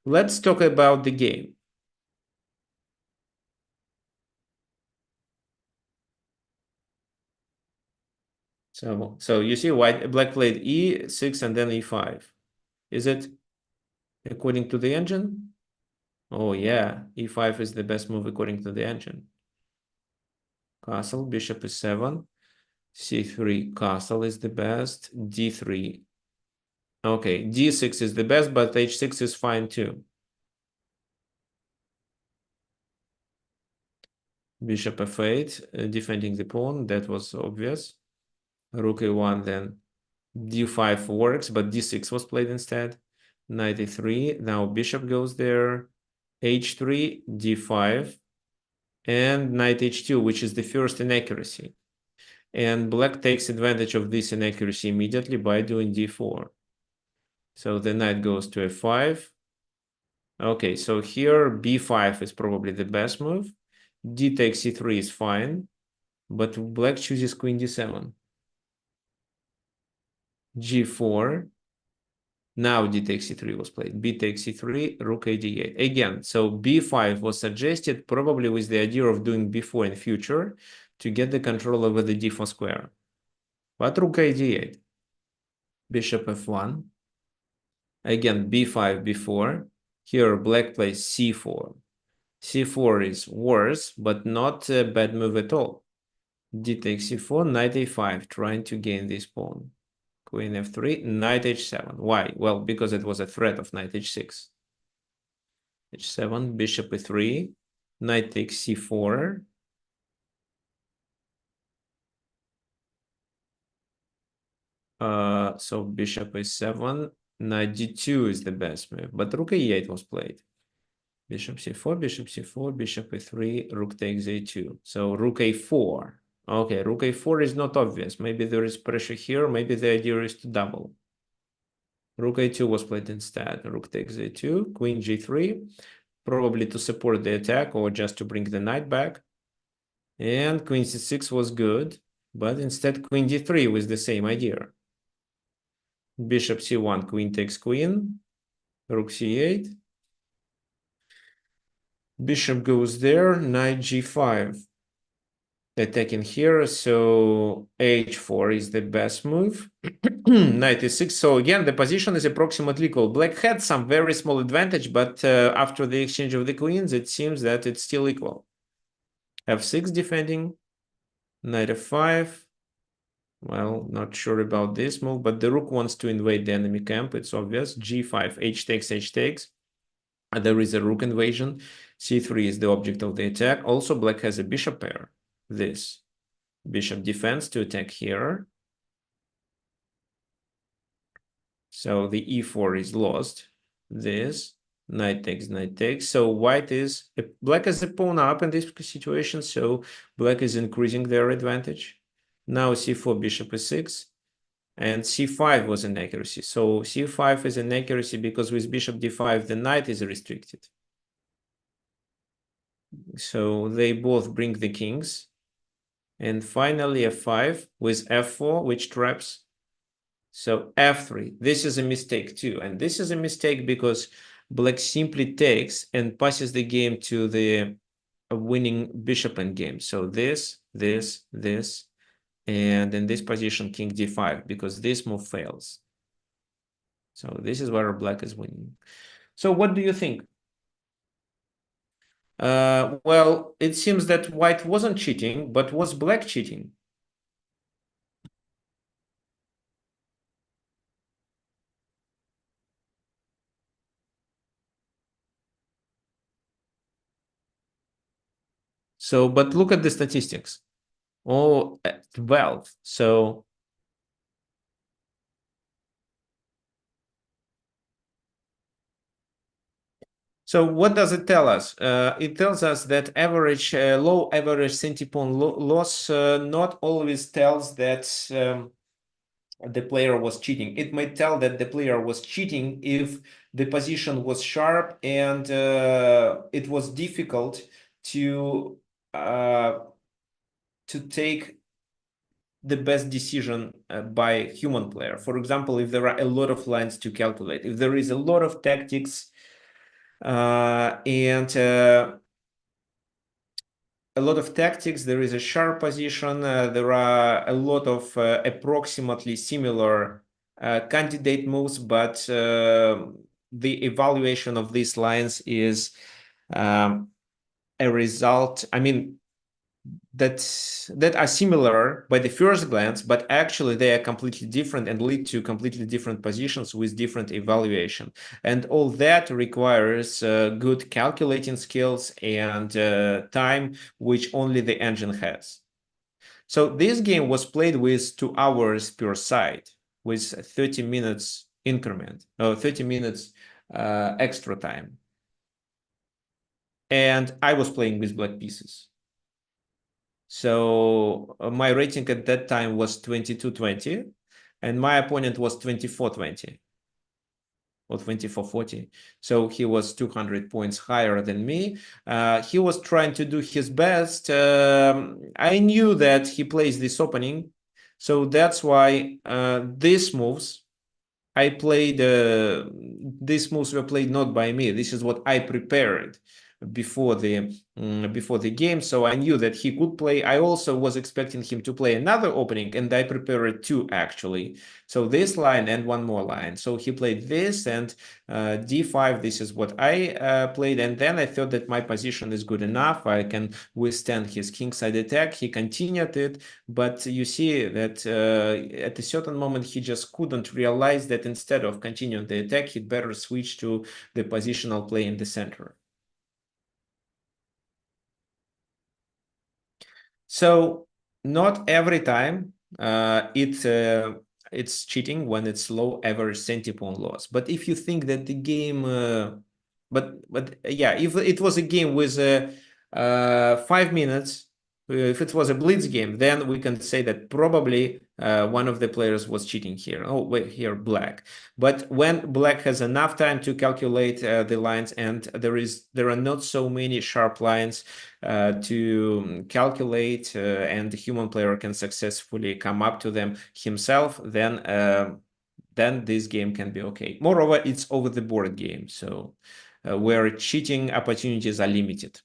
Let's talk about the game. So you see black played e6 and then e5. Is it according to the engine? Oh yeah, e5 is the best move according to the engine. Castle, bishop is 7. c3, castle is the best. d3. Okay, d6 is the best, but h6 is fine too. Bishop f8, defending the pawn, that was obvious. Rook a1, then d5 works, but d6 was played instead. Knight a3, now bishop goes there. h3, d5. and knight h2, which is the first inaccuracy. And black takes advantage of this inaccuracy immediately by doing d4. So the knight goes to f5. Okay, so here b5 is probably the best move. D takes c3 is fine, but black chooses queen d7. g4. Now d takes c3 was played. B takes c3, rook a d8. Again, so b5 was suggested probably with the idea of doing b4 in future to get the control over the d4 square. But rook a d8. Bishop f1. Again, b5, b4. Here, black plays c4. c4 is worse, but not a bad move at all. D takes c4, knight a5, trying to gain this pawn. Queen f3, knight h7. Why? Well, because it was a threat of knight h6. h7, bishop e3, knight takes c4. So bishop a7, knight d2 is the best move, but rook e8 was played. Bishop c4, bishop c4, bishop e3, rook takes a2. So rook a4. Okay, rook a4 is not obvious. Maybe there is pressure here. Maybe the idea is to double. Rook a2 was played instead. Rook takes a2, queen g3, probably to support the attack or just to bring the knight back. And queen c6 was good, but instead queen d3 with the same idea. Bishop c1, queen takes queen, rook c8. Bishop goes there, knight g5. Attacking here, so h4 is the best move. Knight e6. So again, the position is approximately equal. Black had some very small advantage, but after the exchange of the queens, it seems that it's still equal. f6 defending, knight f5. Well, not sure about this move, but the rook wants to invade the enemy camp. It's obvious. g5, h takes, h takes. There is a rook invasion. c3 is the object of the attack. Also, black has a bishop pair. This bishop defense to attack here. So the e4 is lost. This knight takes, knight takes. So white is black is a pawn up in this situation. So black is increasing their advantage. Now c4, bishop e6, and c5 was an accuracy. So c5 is an accuracy because with bishop d5 the knight is restricted. So they both bring the kings. And finally f5 with f4, which traps. So f3, this is a mistake too. And this is a mistake because black simply takes and passes the game to the winning bishop endgame. So this, and in this position, king d5, because this move fails. So this is where black is winning. So what do you think? Well, it seems that white wasn't cheating, but was black cheating? So, but look at the statistics. Oh, 12. So what does it tell us? It tells us that average, low average centipawn loss not always tells that the player was cheating. It might tell that the player was cheating if the position was sharp and it was difficult to uh, take the best decision by human player. For example, if there are a lot of lines to calculate, if there is a lot of tactics and a lot of tactics, there is a sharp position, there are a lot of approximately similar candidate moves, but the evaluation of these lines is a result, I mean, that are similar by the first glance, but actually they are completely different and lead to completely different positions with different evaluation. And all that requires good calculating skills and time, which only the engine has. So this game was played with 2 hours per side, with 30 minutes increment, 30 minutes extra time. And I was playing with black pieces. So my rating at that time was 2220, and my opponent was 2420 or 2440. So he was 200 points higher than me. He was trying to do his best. I knew that he plays this opening, so that's why these moves I played, these moves were played not by me. This is what I prepared before the game, so I knew that he could play. I also was expecting him to play another opening, and I prepared two actually. So this line and one more line. So he played this and d5. This is what I played, and then I thought that my position is good enough. I can withstand his kingside attack. He continued it, but you see that at a certain moment he just couldn't realize that instead of continuing the attack, he'd better switch to the positional play in the center. So not every time it's cheating when it's low average centipawn loss. But if you think that the game, but yeah, if it was a game with 5 minutes, if it was a blitz game, then we can say that probably one of the players was cheating here. Oh, wait, here black. But when black has enough time to calculate the lines, and there are not so many sharp lines to calculate, and the human player can successfully come up to them himself, then this game can be okay. Moreover, it's over the board game, so where cheating opportunities are limited.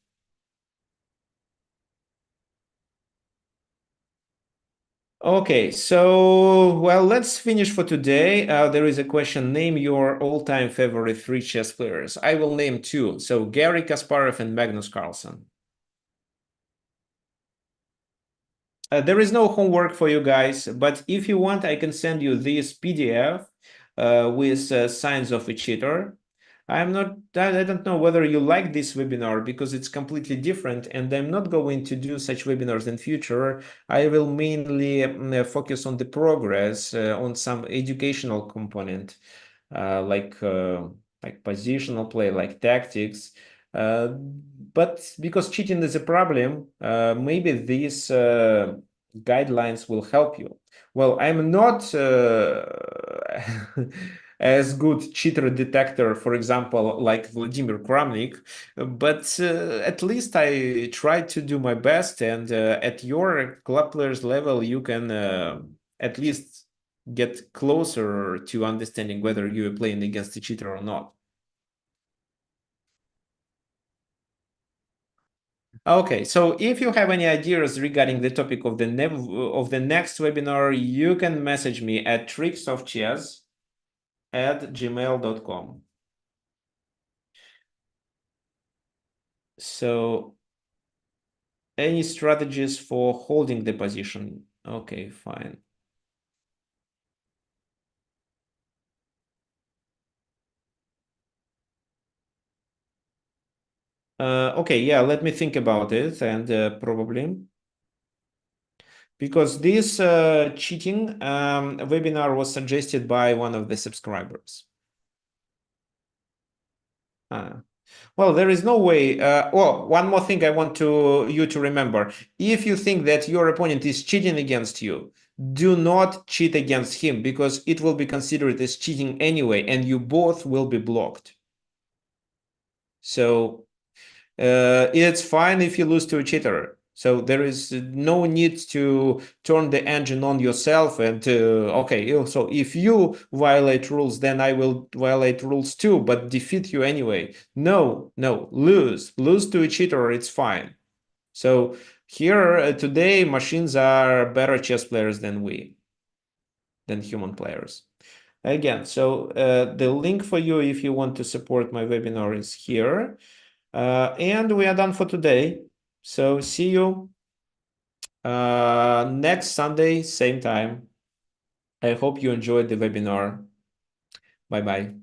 Okay, so, well, let's finish for today. There is a question, name your all-time favorite three chess players. I will name two. So Garry Kasparov and Magnus Carlsen. There is no homework for you guys, but if you want, I can send you this PDF with signs of a cheater. I don't know whether you like this webinar because it's completely different, and I'm not going to do such webinars in future. I will mainly focus on the progress, on some educational component, like positional play, like tactics. But because cheating is a problem, maybe these guidelines will help you. Well, I'm not as good cheater detector, for example, like Vladimir Kramnik, but at least I try to do my best. And at your club players level, you can at least get closer to understanding whether you are playing against a cheater or not. Okay, so if you have any ideas regarding the topic of the next webinar, you can message me at tricksofchess@gmail.com. So, any strategies for holding the position? Okay, fine. Okay, yeah, let me think about it, and probably because this cheating webinar was suggested by one of the subscribers. Well, there is no way. Well, one more thing I want you to remember. If you think that your opponent is cheating against you, do not cheat against him, because it will be considered as cheating anyway, and you both will be blocked. So it's fine if you lose to a cheater. So there is no need to turn the engine on yourself and okay, so if you violate rules, then I will violate rules too, but defeat you anyway. No, lose to a cheater, it's fine. So here today, machines are better chess players than human players. Again, so the link for you if you want to support my webinar is here. And we are done for today. So see you next Sunday, same time. I hope you enjoyed the webinar. Bye-bye.